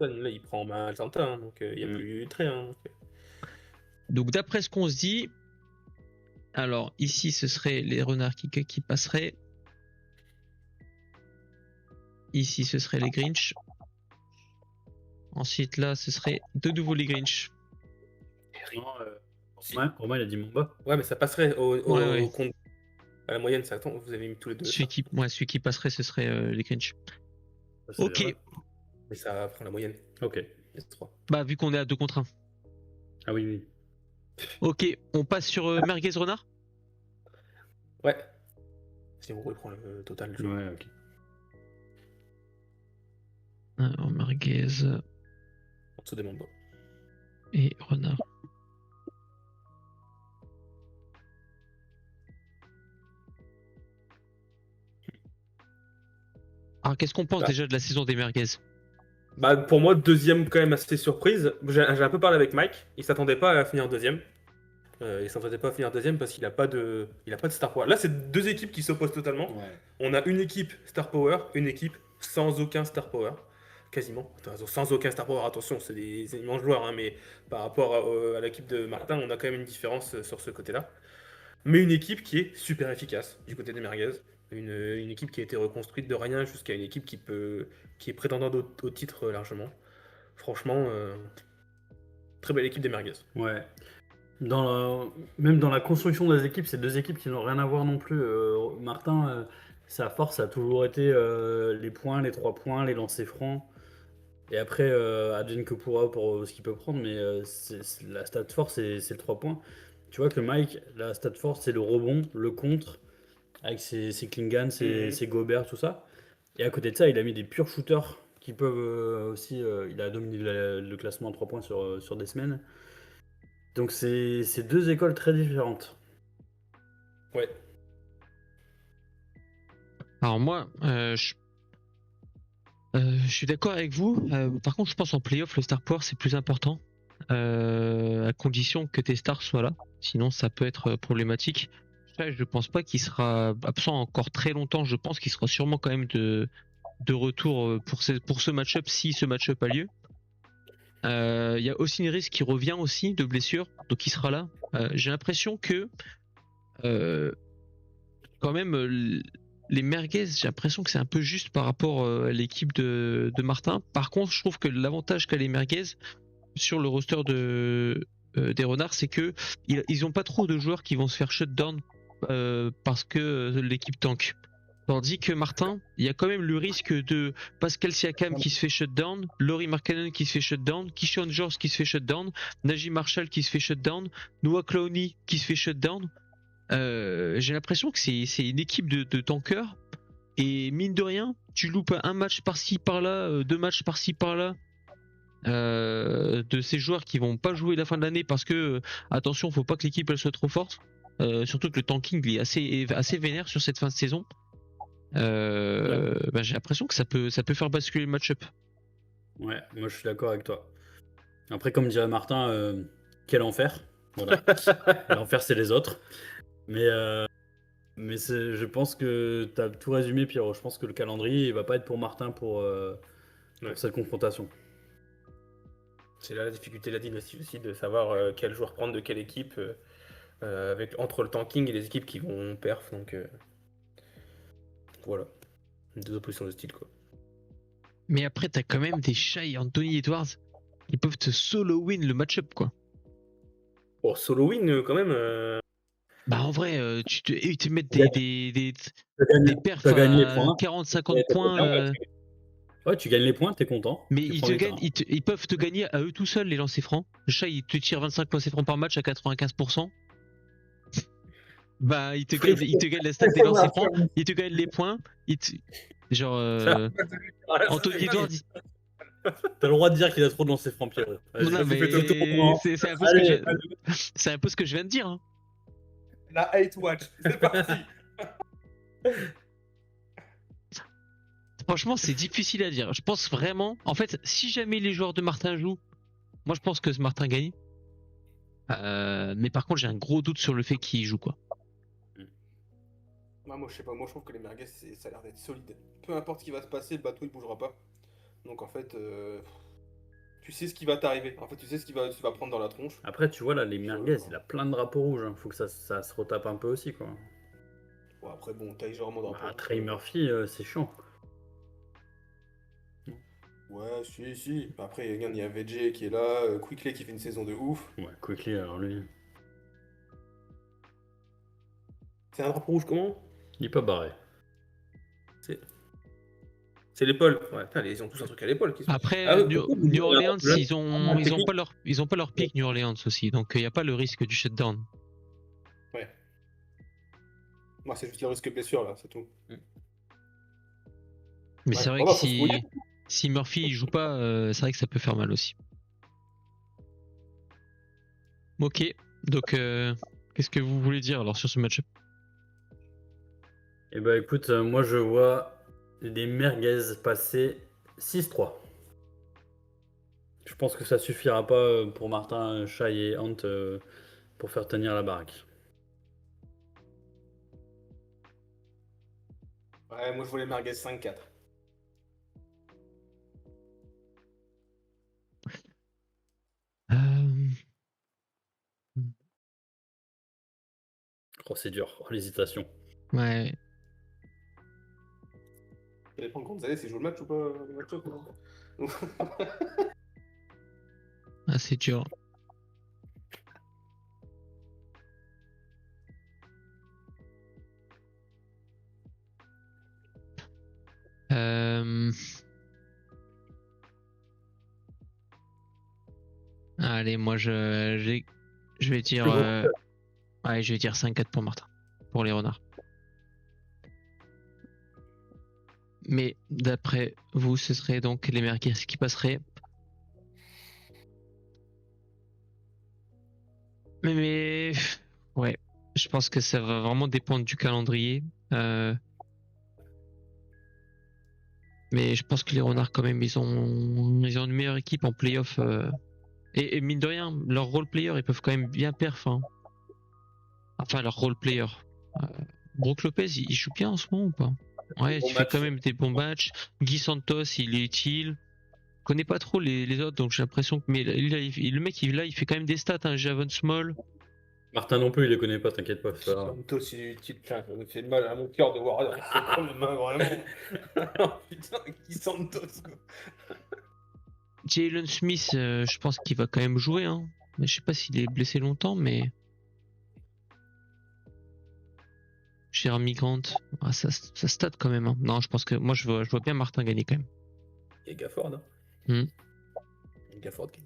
Là, il prend mal Atlanta, hein, donc il n'y a plus de trait. Hein, donc d'après ce qu'on se dit, alors ici ce serait les renards qui passeraient. Ici ce serait les Grinch. Ensuite là ce serait de nouveau les Grinch. Romain il a dit Mamba. Ouais, mais ça passerait au Ouais. compte. À la moyenne, ça attend, vous avez mis tous les deux. Celui qui passerait ce serait les Grinch. Ok. Vrai. Mais ça prend la moyenne. Ok. Bah vu qu'on est à 2 contre 1. Ah oui. Ok, on passe sur Merguez Renard. Ouais. Si en gros il prend le total du jeu. Ouais, ok. Alors, Merguez En dessous des Mamba. et Renard. Alors qu'est-ce qu'on pense déjà de la saison des Merguez? Bah pour moi, deuxième quand même assez surprise. J'ai un peu parlé avec Mike, il s'attendait pas à finir deuxième. Il s'attendait pas à finir deuxième parce qu'il a pas de star power. Là, c'est deux équipes qui s'opposent totalement. Ouais. On a une équipe star power, une équipe sans aucun star power. Quasiment. Sans aucun star power, attention, c'est des immenses joueurs, hein, mais par rapport à l'équipe de Martin, on a quand même une différence sur ce côté-là. Mais une équipe qui est super efficace du côté des Merguez. Une équipe qui a été reconstruite de rien jusqu'à une équipe qui est prétendante au titre largement. Franchement, très belle équipe des Merguez. Ouais. Même dans la construction des équipes, c'est deux équipes qui n'ont rien à voir non plus. Martin, sa force a toujours été les points, les 3 points, les lancers francs. Et après, Adjen Kopura pour ce qu'il peut prendre, mais la stat force, c'est le 3 points. Tu vois que Mike, la stat force, c'est le rebond, le contre, avec ses Klingan, ses Gobert, tout ça. Et à côté de ça, il a mis des purs shooters qui peuvent aussi... il a dominé le classement en 3 points sur des semaines. Donc c'est deux écoles très différentes. Ouais. Alors moi, je suis d'accord avec vous. Par contre, je pense en playoff, le star power c'est plus important, à condition que tes stars soient là. Sinon, ça peut être problématique. Je pense pas qu'il sera absent encore très longtemps. Je pense qu'il sera sûrement quand même de retour pour ce match-up si ce match-up a lieu. Il y a Osiris qui revient aussi de blessure, donc il sera là. J'ai l'impression que quand même les merguez, j'ai l'impression que c'est un peu juste par rapport à l'équipe de Martin. Par contre, je trouve que l'avantage qu'a les merguez sur le roster des Renards, c'est que ils ont pas trop de joueurs qui vont se faire shutdown parce que l'équipe tank. Tandis que Martin, il y a quand même le risque de Pascal Siakam qui se fait shutdown, Laurie Markkanen qui se fait shutdown, Keyshawn George qui se fait shutdown, Najee Marshall qui se fait shutdown, Noah Clowney qui se fait shutdown. J'ai l'impression que c'est une équipe de tankers. Et mine de rien, tu loupes un match par-ci par-là, 2 matchs par-ci par-là de ces joueurs qui vont pas jouer la fin de l'année parce que attention, faut pas que l'équipe elle soit trop forte. Surtout que le tanking il est assez vénère sur cette fin de saison. J'ai l'impression que ça peut faire basculer le match-up. Ouais, moi je suis d'accord avec toi. Après, comme dirait Martin, quel enfer. Voilà. L'enfer, c'est les autres. Mais je pense que tu as tout résumé, Pierrot. Je pense que le calendrier, il va pas être pour Martin pour cette confrontation. C'est là la difficulté de la dynastie aussi, de savoir quel joueur prendre de quelle équipe entre le tanking et les équipes qui vont perf. Donc voilà. Deux oppositions de style, quoi. Mais après, t'as quand même des Shai et Anthony Edwards. Ils peuvent te solo win le match-up, quoi. Bon, solo win, quand même. Bah, en vrai, ils te mettent Ouais. des T'as perfs gagné les à points. 40-50 points. Ouais, tu gagnes les points, t'es content. Mais tu ils, prends te les gagnent, terrains. ils peuvent te gagner à eux tout seuls les lancers francs. Shai, il te tire 25 lancers francs par match à 95%. Bah, il te gagne la stat des lancers francs, il te gagne les points. Genre, Anthony Edwards, T'as le droit de dire qu'il a trop de lancers francs, Pierrot. Vas-y, non, vas-y, mais fais-toi tourner. c'est un peu Allez, c'est un peu ce que je viens de dire. Hein. La hate watch, c'est parti. Franchement, c'est difficile à dire. Je pense vraiment, en fait, si jamais les joueurs de Martin jouent, moi je pense que Martin gagne. Mais par contre, j'ai un gros doute sur le fait qu'il joue, quoi. Moi, je sais pas, moi je trouve que les merguez, ça a l'air d'être solide. Peu importe ce qui va se passer, le bateau il bougera pas. Donc en fait, tu sais ce qui va t'arriver. En fait, tu sais ce qui va, tu vas prendre dans la tronche. Après, tu vois, là, les merguez, il a plein de drapeaux rouges. Hein. Faut que ça se retape un peu aussi, quoi. Bon, après, bon, t'as genre dans Trey Murphy, c'est chiant. Ouais, si. Après, il y a VJ qui est là, Quickley qui fait une saison de ouf. Ouais, Quickly, alors lui, C'est un drapeau rouge comment? il est pas barré. C'est l'épaule. Ouais, putain, ils ont tous un truc à l'épaule. Après, Ah, New Orleans, là, ils ont pas leur pick New Orleans aussi, donc il n'y a pas le risque du shutdown. Ouais. Moi, c'est juste le risque blessure là, c'est tout. Mais Ouais, c'est vrai voilà, que faut se mouiller. si Murphy il joue pas, c'est vrai que ça peut faire mal aussi. Ok, donc qu'est-ce que vous voulez dire alors sur ce match-up? Eh ben écoute, moi je vois les merguez passer 6-3. Je pense que ça suffira pas pour Martin, Shai et Ant pour faire tenir la baraque. Ouais, moi je vois les merguez 5-4. Oh, c'est dur, oh, l'hésitation. Ouais. Ça dépend de Gonzalez, il joue le match ou pas le match-up, non? Ah, c'est dur. Allez, moi je vais dire ouais, je vais dire 5-4 pour Martin, pour les Renards. Mais d'après vous, ce serait donc les merguez qui passeraient. Mais ouais, je pense que ça va vraiment dépendre du calendrier. Mais je pense que les Renards quand même, ils ont une meilleure équipe en playoff. Et mine de rien, leurs role players, ils peuvent quand même bien perf. Hein. Enfin, leurs role players. Brook Lopez, il joue bien en ce moment ou pas? Ouais, il fait quand même des bons matchs. Guy Santos, il est utile. connais pas trop les autres, donc j'ai l'impression que. Mais là, le mec, il fait quand même des stats, hein, Javon Small. Martin non plus, il les connaît pas, t'inquiète pas. Ça va. Santos, il est utile. Putain, ça me fait mal à mon cœur de voir les mains, vraiment. Putain, qui Santos, quoi. Jalen Smith, je pense qu'il va quand même jouer, hein. Mais je sais pas s'il est blessé longtemps, mais. Jeremy Grant, ça stat quand même. Hein. Non, je pense que moi je vois bien Martin gagner quand même. Il y a Gafford, hein. Hmm. Il y a Gafford qui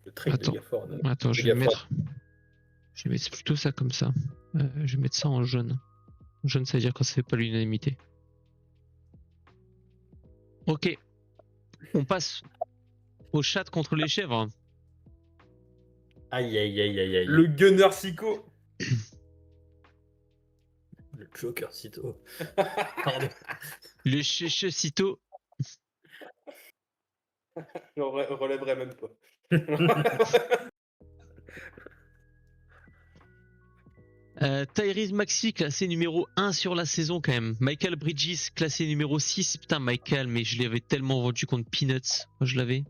le trade de Gafford. Attends, je vais mettre plutôt ça comme ça. Je vais mettre ça en jaune. Jaune, ça veut dire quand ça fait pas l'unanimité. Ok. On passe au chat contre les chèvres. Aïe aïe aïe aïe aïe. Le Gunner Sico. Le Joker Cito. Pardon. Le Cito. Je relèverai même pas. Tyrese Maxey classé numéro 1 sur la saison quand même. Michael Bridges classé numéro 6. Putain, Michael, mais je l'avais tellement vendu contre Peanuts. Moi, je l'avais.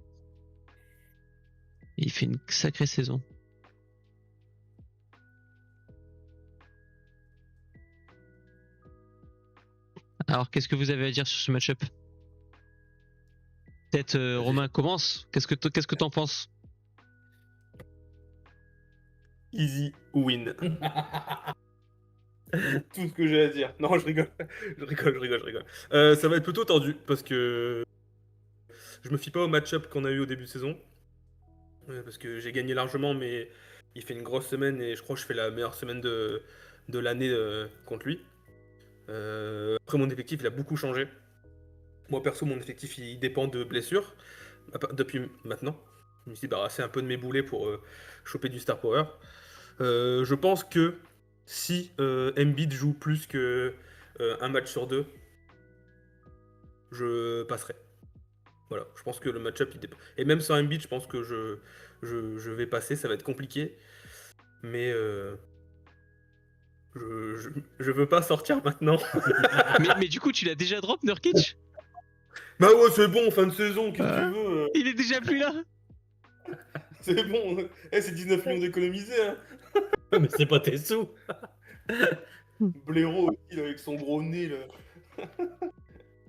Il fait une sacrée saison. Alors, qu'est-ce que vous avez à dire sur ce match-up? Peut-être Romain commence. Qu'est-ce que t'en penses? Easy win. Tout ce que j'ai à dire. Non, je rigole. Je rigole. Ça va être plutôt tendu parce que je me fie pas au match-up qu'on a eu au début de saison. Parce que j'ai gagné largement, mais il fait une grosse semaine et je crois que je fais la meilleure semaine de l'année contre lui. Après, mon effectif, il a beaucoup changé. Moi, perso, mon effectif, il dépend de blessures. Depuis maintenant. Je me suis débarrassé un peu de mes boulets pour choper du star power. Je pense que si Embiid joue plus que un match sur 2, je passerai. Voilà, je pense que le match-up, il dépend. Et même sans Embiid, je pense que je vais passer. Ça va être compliqué. Mais je veux pas sortir maintenant. mais du coup, tu l'as déjà drop, Nurkic? Bah ouais, c'est bon, fin de saison, qu'est-ce que tu veux Il est déjà plus là? C'est bon, c'est 19 millions d'économisés, hein. Mais c'est pas tes sous. Blaireau aussi, là, avec son gros nez, là.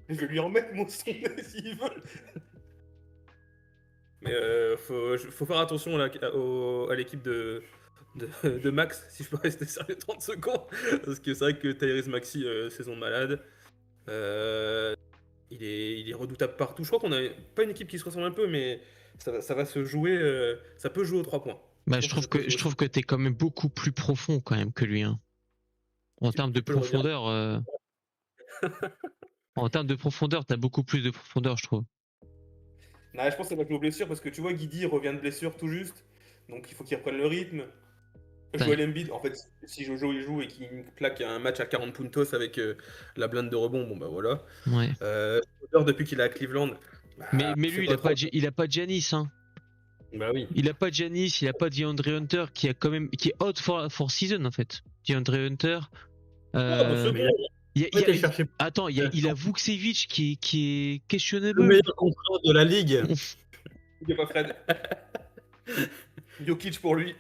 Je vais lui remettre mon son nez s'il veut. Mais faut faire attention à l'équipe de Max, si je peux rester sérieux 30 secondes. Parce que c'est vrai que Tyrese Maxey, saison de malade. Il est redoutable partout. Je crois qu'on a pas une équipe qui se ressemble un peu, mais ça va se jouer. Ça peut jouer aux 3 points. Bah, je trouve que t'es quand même beaucoup plus profond quand même que lui. Hein. En termes de profondeur, en termes de profondeur, t'as beaucoup plus de profondeur, je trouve. Non, je pense que ça va être nos blessures parce que tu vois, Guidi revient de blessure tout juste, donc il faut qu'il reprenne le rythme. Joel Embiid, en fait, si Jojo il joue et qu'il plaque un match à 40 puntos avec la blinde de rebond, bon bah voilà. Ouais. Depuis qu'il est à Cleveland. Bah, mais lui, il a pas Giannis, hein. Bah oui. Il a pas Giannis, il a pas DeAndre Hunter qui est out for season en fait. DeAndre Hunter. Attends, il a Vukcevic qui est questionnable. Le meilleur contrat de la ligue. Il n'y a pas Fred. Jokic pour lui.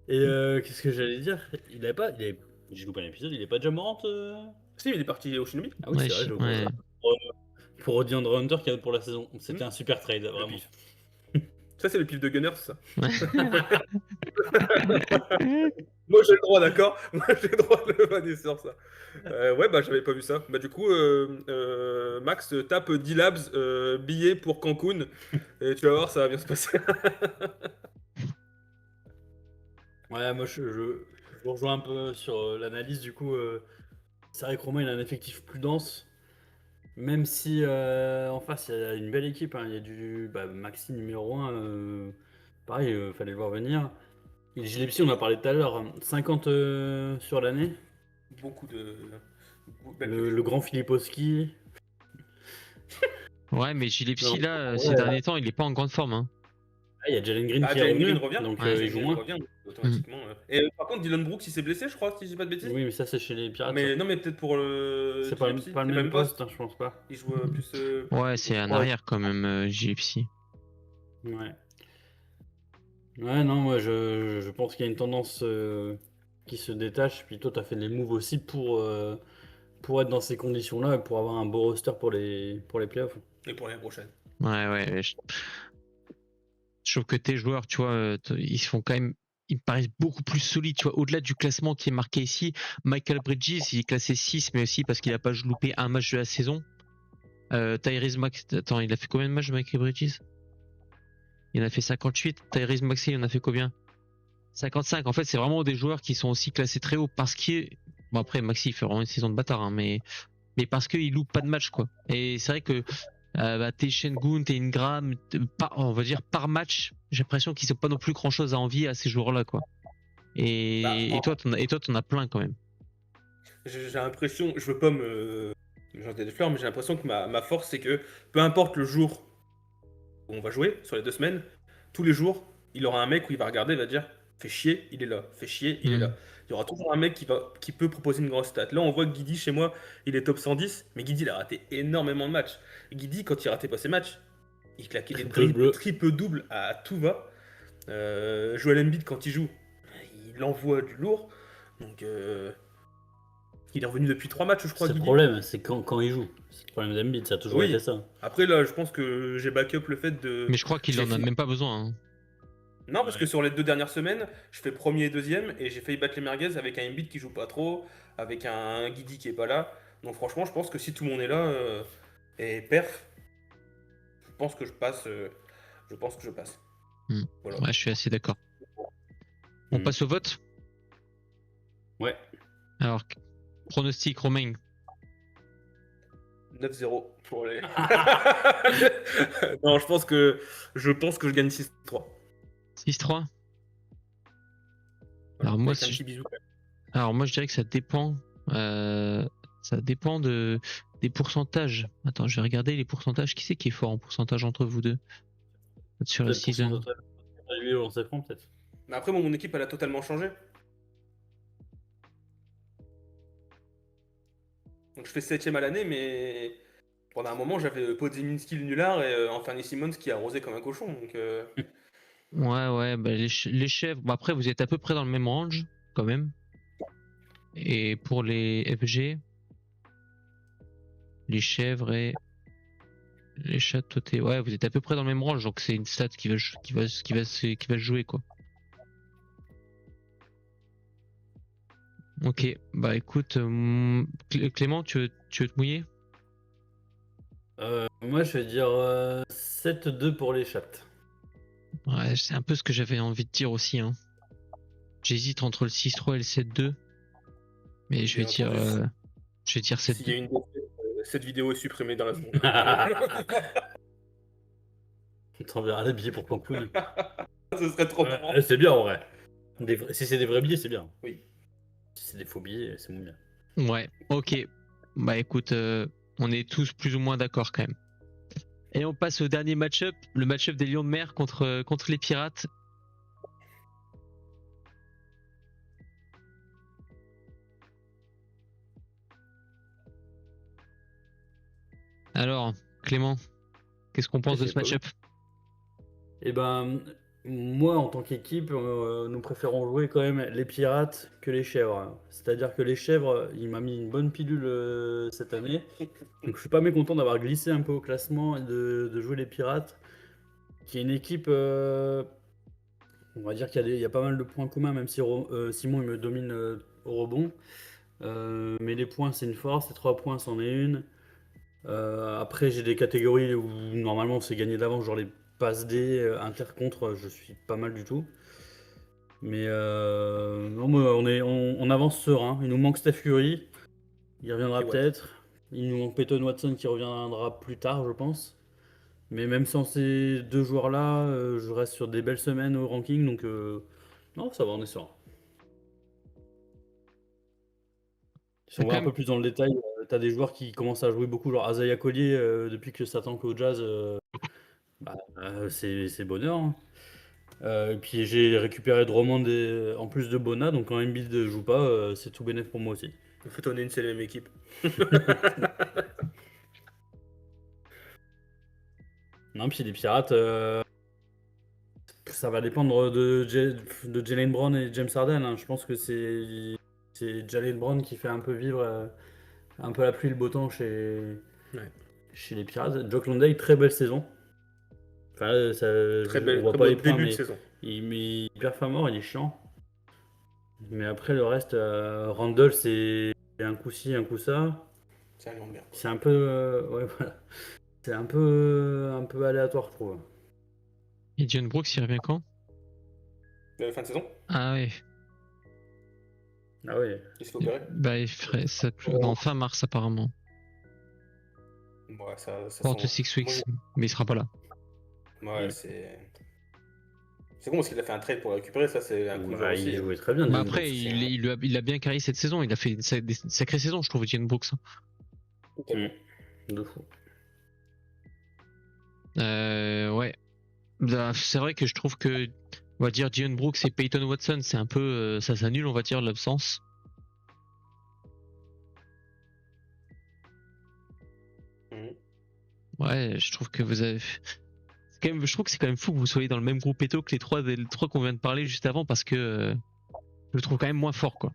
Et qu'est-ce que j'allais dire? Je loupe un épisode, il est pas déjà Morant Si, il est parti au Shinobi. Ah oui, Ouais, c'est vrai, ouais. pour DeAndre Hunter qui est out pour la saison. C'était un super trade, vraiment. Ça, c'est le pif de Gunner, ça. Ouais. Moi, j'ai le droit, d'accord. Moi, j'ai le droit de le vanner sur ça. Ouais, bah, j'avais pas vu ça. Bah, du coup, Max, tape D-Labs, billet pour Cancun. Et tu vas voir, ça va bien se passer. Ouais, moi, je vous rejoins un peu sur l'analyse. Du coup, c'est vrai que Romain, il a un effectif plus dense. Même si en face, il y a une belle équipe. Hein. Il y a du Maxi numéro 1. Pareil, fallait le voir venir. Et Gillespie, on en a parlé tout à l'heure. 50 sur l'année. Beaucoup de... Le grand Filipowski. Ouais, mais Gillespie, là, ces derniers temps, il est pas en grande forme. Hein. Ah, il y a Jalen Green Ah, qui est Jalen Green revenu, revient. donc Ouais. il Jalen joue Green moins. revient automatiquement. Et par contre, Dylan Brooks, il s'est blessé, je crois, si je dis pas de bêtises. Oui, mais ça, c'est chez les Pirates. Mais non, mais peut-être pour le C'est pas, JFC, pas le c'est même poste, hein, je pense pas. Il joue plus. Ouais, c'est en Ouais. arrière quand même, JFC. Ouais. Ouais, non, moi, je pense qu'il y a une tendance qui se détache. Puis toi, tu as fait des moves aussi pour être dans ces conditions-là et pour avoir un beau roster pour les playoffs. Et pour l'année prochaine. Ouais. Je trouve que tes joueurs, tu vois, ils se font quand même. Ils me paraissent beaucoup plus solides, tu vois, au-delà du classement qui est marqué ici. Michael Bridges, il est classé 6, mais aussi parce qu'il a pas loupé un match de la saison. Tyrese Max, attends, il a fait combien de matchs, Michael Bridges? Il en a fait 58. Tyrese Maxey, il en a fait combien? 55. En fait, c'est vraiment des joueurs qui sont aussi classés très haut parce qu'il. Bon, après, Maxi, il fait vraiment une saison de bâtard, hein, mais parce qu'il loupe pas de match, quoi. Et c'est vrai que t'es Şengün, t'es Ingram, on va dire par match, j'ai l'impression qu'ils ont pas non plus grand chose à envier à ces joueurs-là, quoi. Et toi, t'en as plein quand même. J'ai l'impression, je veux pas me jeter des fleurs, mais j'ai l'impression que ma force, c'est que peu importe le jour où on va jouer, sur les 2 semaines, tous les jours, il aura un mec où il va regarder, il va dire fais chier, il est là, fais chier, il est là. Il y aura toujours un mec qui peut proposer une grosse stat. Là, on voit que Guidi, chez moi, il est top 110, mais Guidi, il a raté énormément de matchs. Guidi, quand il ratait pas ses matchs, il claquait des triple-double à tout va. Joel Embiid, quand il joue, il envoie du lourd. Donc, il est revenu depuis 3 matchs, je crois. C'est le Guidi. problème, c'est quand il joue. C'est le problème d'Embiid, ça a toujours été ça. Après, là, je pense que j'ai back-up le fait de. Mais je crois qu'il en a même pas besoin. Hein. Non, parce que sur les 2 dernières semaines, je fais premier et deuxième, et j'ai failli battre les merguez avec un Embiid qui joue pas trop, avec un Guidi qui est pas là. Donc franchement, je pense que si tout le monde est là et perf, je pense que je passe. Voilà. Ouais, je suis assez d'accord. On passe au vote? Ouais. Alors, pronostic, Romain. 9-0 pour les. Non, je pense que je gagne 6-3. 6-3. Alors moi, Avec un petit bisou. Alors moi, je dirais que ça dépend. Ça dépend des pourcentages. Attends, je vais regarder les pourcentages. Qui c'est qui est fort en pourcentage entre vous deux sur la season? Peut-être. Mais après, mon équipe, elle a totalement changé. Donc je fais 7ème à l'année, mais pendant un moment, j'avais Podziemski le nulard et Anthony Simmons qui arrosait comme un cochon. Donc, Ouais, bah les chèvres. Bah après, vous êtes à peu près dans le même range, quand même. Et pour les FG, les chèvres et les chats, ouais, vous êtes à peu près dans le même range, donc c'est une stat qui va se jouer, quoi. Ok, bah écoute, Clément, tu veux te mouiller? Moi, je vais dire 7-2 pour les chats. Ouais, c'est un peu ce que j'avais envie de dire aussi. Hein. J'hésite entre le 6-3 et le 7-2. Mais je vais dire 7-2. S'il y a une cette vidéo est supprimée dans la seconde. On t'enverra les billets pour Cancun. Ce serait trop marrant. C'est bien en vrai. Si c'est des vrais billets, c'est bien. Oui. Si c'est des faux billets, c'est moins bien. Ouais, ok. Bah écoute, on est tous plus ou moins d'accord quand même. Et on passe au dernier match-up, le match-up des Lions de Mer contre les Pirates. Alors, Clément, qu'est-ce qu'on pense de ce match-up? Eh ben, moi, en tant qu'équipe, nous préférons jouer quand même les Pirates que les Chèvres. C'est-à-dire que les Chèvres, il m'a mis une bonne pilule cette année. Donc je suis pas mécontent d'avoir glissé un peu au classement et de jouer les Pirates, qui est une équipe, on va dire qu'il y a pas mal de points communs, même si Simon il me domine au rebond. Mais les points, c'est une force, les 3 points, c'en est une. Après, j'ai des catégories où normalement c'est gagné d'avance, genre les passes D, inter-contre, je suis pas mal du tout. Mais non, on avance serein. Il nous manque Steph Curry, il reviendra peut-être. Il nous manque Peyton Watson qui reviendra plus tard, je pense. Mais même sans ces 2 joueurs-là, je reste sur des belles semaines au ranking, donc non, ça va, on est serein. Si on va un peu plus dans le détail, t'as des joueurs qui commencent à jouer beaucoup, genre Isaiah Collier, depuis que ça tank au Jazz, c'est bonheur. Hein. Et puis j'ai récupéré Drummond en plus de Bona, donc quand Embiid ne joue pas, c'est tout bénef pour moi aussi. En fait, on est c'est la même équipe. Non, puis les Pirates, ça va dépendre de Jalen Brown et James Harden, hein. Je pense que c'est Jalen Brown qui fait un peu vivre un peu la pluie et le beau temps Ouais. chez les Pirates. Jock Londay, très belle saison. Enfin, Très belle, on voit très pas beau les points, début de mais saison. il perd pas mort, il est chiant. Mais après, le reste, Randall, c'est un coup ci, un coup ça. C'est un bien. C'est un peu. Ouais, voilà. C'est un peu aléatoire, je trouve. Et Dion Brooks, il revient quand? Fin de saison, Ah ouais. Ah ouais. il se fait opérer. Bah, il ferait ça non, fin mars apparemment. Ouais, ça 4 to sent- 6 weeks, mais il sera pas là. Ouais, Mm. c'est bon parce qu'il a fait un trade pour le récupérer, ça c'est un coup de joueur Ouais, il aussi. jouait très bien. Bah Dylan après, Brooks. il a bien carré cette saison. Il a fait des sacrées saisons, je trouve, Dion Brooks. De fou. Ouais. Bah, c'est vrai que je trouve que, on va dire, Dion Brooks et Peyton Watson, c'est un peu, ça s'annule, on va dire, l'absence. Mhm. Ouais, je trouve que vous avez. Je trouve que c'est quand même fou que vous soyez dans le même groupe éto que les trois qu'on vient de parler juste avant parce que je le trouve quand même moins fort, quoi.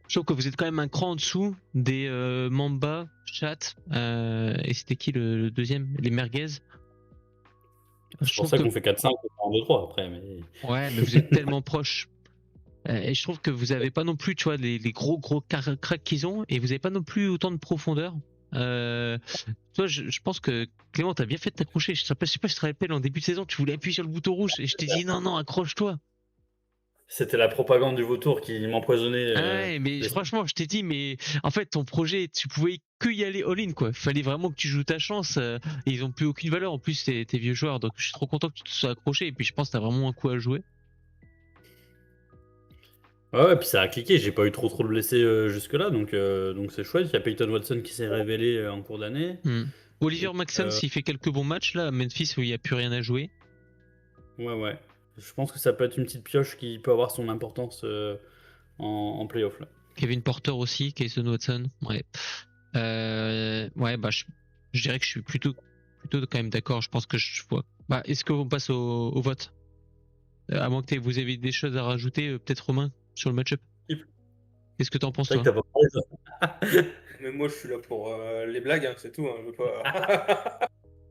Je trouve que vous êtes quand même un cran en dessous des Mamba, Chat, et c'était qui le deuxième? Les Merguez. C'est pour ça qu'on fait 4-5 en 2-3 après. Mais... Ouais, mais vous êtes tellement proches. Et je trouve que vous avez pas non plus, tu vois, les gros cracks qu'ils ont, et vous avez pas non plus autant de profondeur. Toi, je pense que Clément, t'as bien fait de t'accrocher. Je sais pas si tu te rappelles, en début de saison, tu voulais appuyer sur le bouton rouge, et je t'ai dit non, accroche-toi. C'était la propagande du vautour qui m'empoisonnait. Ouais, mais franchement, je t'ai dit, mais en fait, ton projet, tu pouvais que y aller all-in, quoi. Fallait vraiment que tu joues ta chance. Et ils ont plus aucune valeur. En plus, t'es vieux joueur, donc je suis trop content que tu te sois accroché. Et puis, je pense que t'as vraiment un coup à jouer. Ouais, puis ça a cliqué. J'ai pas eu trop de blessés jusque-là, donc c'est chouette. Il y a Peyton Watson qui s'est révélé en cours d'année. Oliver Maxson, s'il fait quelques bons matchs, là, à Memphis, où il n'y a plus rien à jouer. Ouais. Je pense que ça peut être une petite pioche qui peut avoir son importance en playoff, là. Kevin Porter aussi, Kayson Watson. Ouais. Ouais, bah, je dirais que je suis plutôt quand même d'accord. Je pense que je vois. Bah, est-ce qu'on passe au vote? À moins que vous avez des choses à rajouter, peut-être Romain, sur le match-up. Qu'est-ce que t'en penses, C'est vrai toi? que t'as pas parlé, ça. Mais moi je suis là pour les blagues, hein, c'est tout. Hein, je veux pas.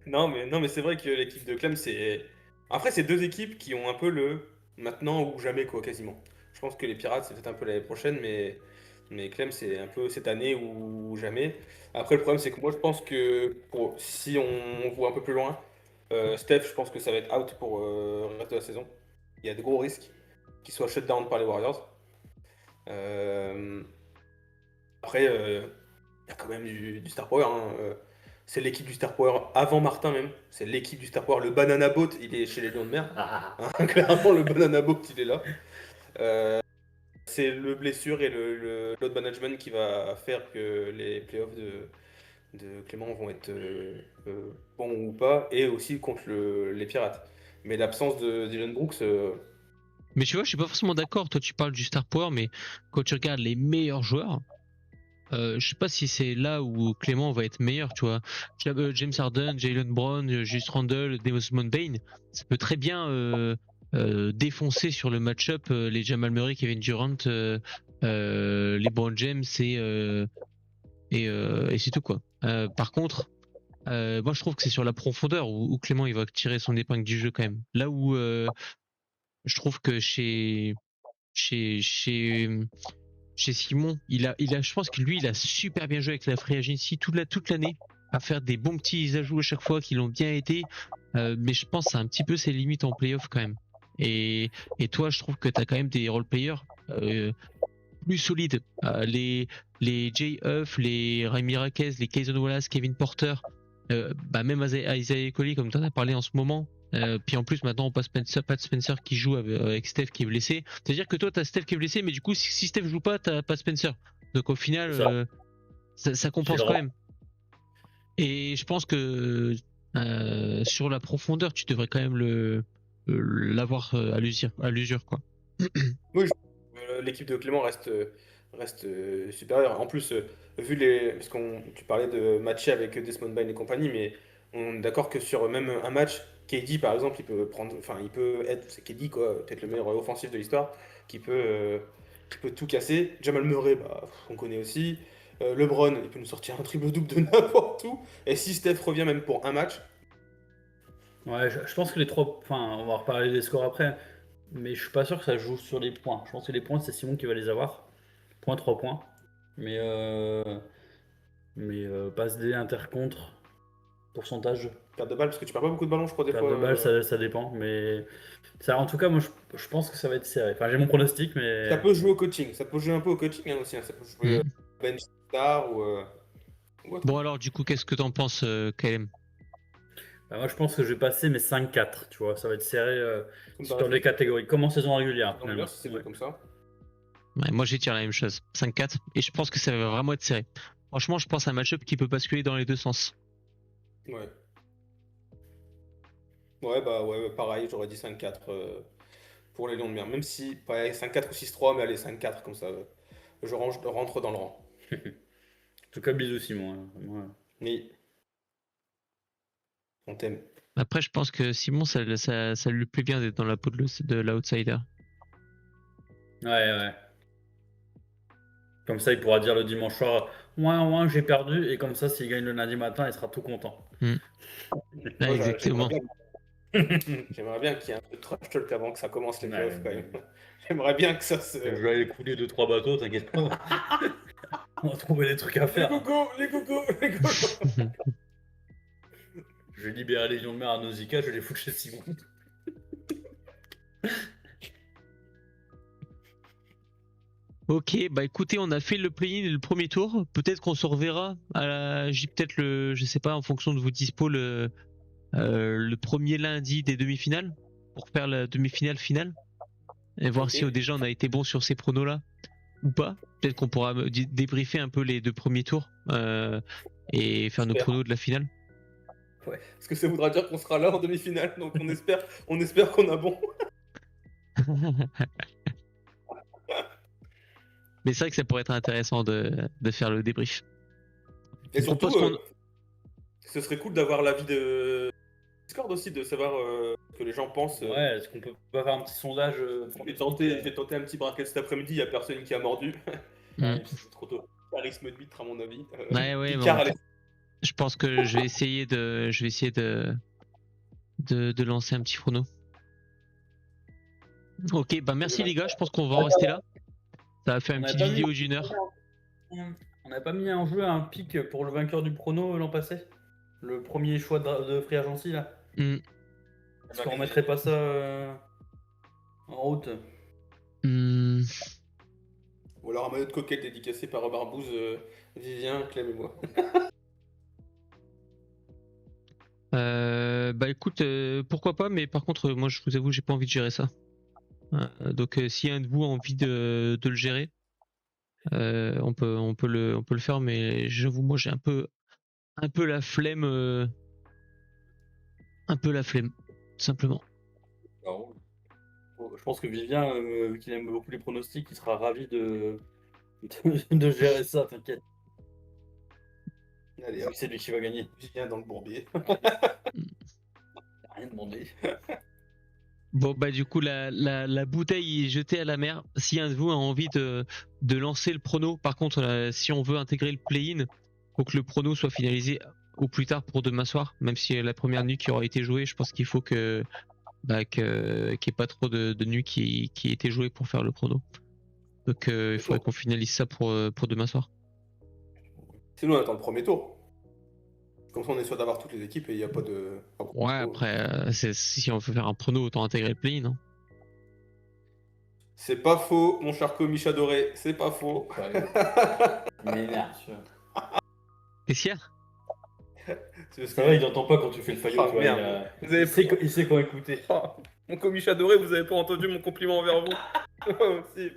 non, mais c'est vrai que l'équipe de Clem, c'est. Après, c'est deux équipes qui ont un peu le maintenant ou jamais, quoi, quasiment. Je pense que les Pirates, c'est peut-être un peu l'année prochaine, mais Clem, c'est un peu cette année ou jamais. Après, le problème, c'est que moi, je pense que si on voit un peu plus loin, Steph, je pense que ça va être out pour le reste de la saison. Il y a de gros risques qu'il soit shut down par les Warriors. Euh, Après, il y a quand même du Star Power. Hein. C'est l'équipe du Star Power avant Martin même. C'est l'équipe du Star Power. Le Banana Boat, il est chez les Lions de Mer. Hein, clairement, le Banana Boat, il est là. C'est le blessure et le load management qui va faire que les playoffs de Clément vont être bons ou pas, et aussi contre les Pirates. Mais l'absence de Dylan Brooks, Mais tu vois, je suis pas forcément d'accord. Toi, tu parles du Star Power, mais quand tu regardes les meilleurs joueurs, je sais pas si c'est là où Clément va être meilleur, tu vois. James Harden, Jalen Brown, Julius Randle, Desmond Bain, ça peut très bien défoncer sur le match-up les Jamal Murray, Kevin Durant, les LeBron James et c'est tout, quoi. Par contre, moi je trouve que c'est sur la profondeur où Clément il va tirer son épingle du jeu quand même. Là où je trouve que chez, chez, chez Simon, je pense que lui, il a super bien joué avec la Free Agency toute l'année, à faire des bons petits ajouts à chaque fois qui l'ont bien été. Mais je pense que c'est un petit peu ses limites en playoff quand même. Et toi, je trouve que tu as quand même des role players plus solides. Les Jay Huff, les Remy Raquez, les Kayson Wallace, Kevin Porter, même Isaiah Coley, comme tu en as parlé en ce moment. Puis en plus, maintenant, on passe Pat Spencer qui joue avec Steph qui est blessé. C'est-à-dire que toi, t'as Steph qui est blessé, mais du coup, si Steph joue pas, t'as pas Spencer. Donc au final, ça compense quand même. Et je pense que sur la profondeur, tu devrais quand même le l'avoir à l'usure, quoi. L'équipe de Clément reste supérieure. En plus, parce qu'on tu parlais de matcher avec Desmond Bain et compagnie, mais on est d'accord que sur même un match, KD par exemple, il peut être, c'est KD quoi, peut-être le meilleur offensif de l'histoire, qui peut tout casser. Jamal Murray, bah, on connaît aussi. LeBron, il peut nous sortir un triple-double de n'importe où. Et si Steph revient même pour un match, Ouais, je pense que les trois. Enfin, on va reparler des scores après. Mais je suis pas sûr que ça joue sur les points. Je pense que les points, c'est Simon qui va les avoir. Point 3 points. Mais, passe D, intercontre, pourcentage. perte de balle, parce que tu perds pas beaucoup de ballons, je crois, des Perte fois. de balle, ça dépend. Mais ça, en tout cas, moi, je pense que ça va être serré. Enfin, j'ai mon pronostic, mais. Ça peut jouer au coaching, ça peut jouer un peu au coaching hein, aussi. Hein. Ça peut jouer bench star ou autre. Bon, alors, du coup, qu'est-ce que t'en penses, KLM? Bah, moi, je pense que je vais passer mes 5-4. Tu vois, ça va être serré Comme sur par les catégories. Comme en saison régulière, Donc, finalement. bien, si c'est Ouais. comme ça. Ouais, moi, j'ai tiré la même chose. 5-4. Et je pense que ça va vraiment être serré. Franchement, je pense à un match-up qui peut basculer dans les deux sens. Ouais. Ouais, pareil, j'aurais dit 5-4 pour les Lions de mer. Même si, pareil, 5-4 ou 6-3, mais allez, 5-4, comme ça, je rentre dans le rang. En tout cas, bisous, Simon. Hein. Vraiment, Mais on t'aime. Après, je pense que Simon, ça lui plaît bien d'être dans la peau de l'outsider. ouais. Comme ça, il pourra dire le dimanche soir, ouais, j'ai perdu. Et comme ça, s'il gagne le lundi matin, il sera tout content. Ouais, Moi, exactement. J'aimerais bien qu'il y ait un peu de trash talk avant que ça commence les Ouais, playoffs, quand même. J'aimerais bien que ça se... Je vais aller couler 2-3 bateaux, t'inquiète pas. On va trouver des trucs à Les faire. cocos, les cocos, les cocos. Je vais libérer les lions de mer à Nausicaa, je vais les foutre chez Simon. Ok, bah écoutez, on a fait le play-in et le premier tour. Peut-être qu'on se reverra. J'ai peut-être je sais pas, en fonction de vos dispo, le premier lundi des demi-finales pour faire la demi-finale finale et voir Ok. si déjà on a été bon sur ces pronos là ou pas. Peut-être qu'on pourra débriefer un peu les deux premiers tours et faire nos Super. pronos de la finale. Ouais. Parce que ça voudra dire qu'on sera là en demi-finale, donc on espère qu'on a bon. Mais c'est vrai que ça pourrait être intéressant de faire le débrief. Et Je surtout, propose qu'on- ce serait cool d'avoir l'avis de Discord aussi, de savoir ce que les gens pensent. Ouais, est-ce qu'on peut pas faire un petit sondage J'ai tenté un petit bracket cet après-midi, il n'y a personne qui a mordu. Mm. C'est trop tôt. Charisme de vitre, à mon avis. Ouais, Picard, bon. allez. Je pense que je vais essayer de lancer un petit chrono. Ok, bah merci les gars, je pense qu'on va en rester là. Ça va faire une On a petite pas vidéo mis- d'une heure. On n'a pas mis en jeu un pic pour le vainqueur du prono l'an passé? Le premier choix de Free Agency là? Hmm, Est-ce qu'on remettrait pas ça en route? hmm. Ou alors un maillot de coquette dédicacé par Barbouze, Vivien, Clem et moi. Bah écoute, pourquoi pas, mais par contre, moi je vous avoue, j'ai pas envie de gérer ça. Donc si un de vous a envie de le gérer, on peut le faire, mais j'avoue, moi j'ai un peu la flemme, tout simplement. Alors, je pense que Vivien, vu qu'il aime beaucoup les pronostics, il sera ravi de gérer ça, t'inquiète. Allez, hop, C'est lui qui va gagner. Vivien dans le bourbier. Rien demandé. Bon bah du coup la bouteille est jetée à la mer. Si un de vous a envie de lancer le prono, par contre si on veut intégrer le play-in, faut que le prono soit finalisé au plus tard pour demain soir. Même si la première nuit qui aura été jouée, je pense qu'il faut qu'il n'y ait pas trop de nuits qui aient été jouées pour faire le prono. Donc il faudrait qu'on finalise ça pour demain soir. Sinon, on attend le premier tour. Comme ça, on est sûr d'avoir toutes les équipes et il n'y a pas de. Ouais, après si on veut faire un prono, autant intégrer le play-in. Hein. C'est pas faux, mon cher Comiche adoré, c'est pas faux. Mais merde. Qu'est-ce qu'il y a? C'est parce Ça que- va, il n'entend pas quand tu fais le faillot. Ah, tu vois, merde. il, Vous avez il sait quoi écouter. Oh, mon Comiche adoré, vous avez pas entendu mon compliment envers vous. Oh, si.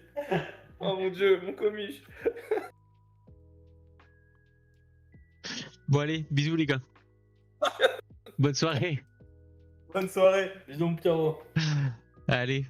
Oh mon dieu, mon Comiche. Bon allez, bisous les gars. Bonne soirée. Bonne soirée. Bisous, mon Pierrot. Allez.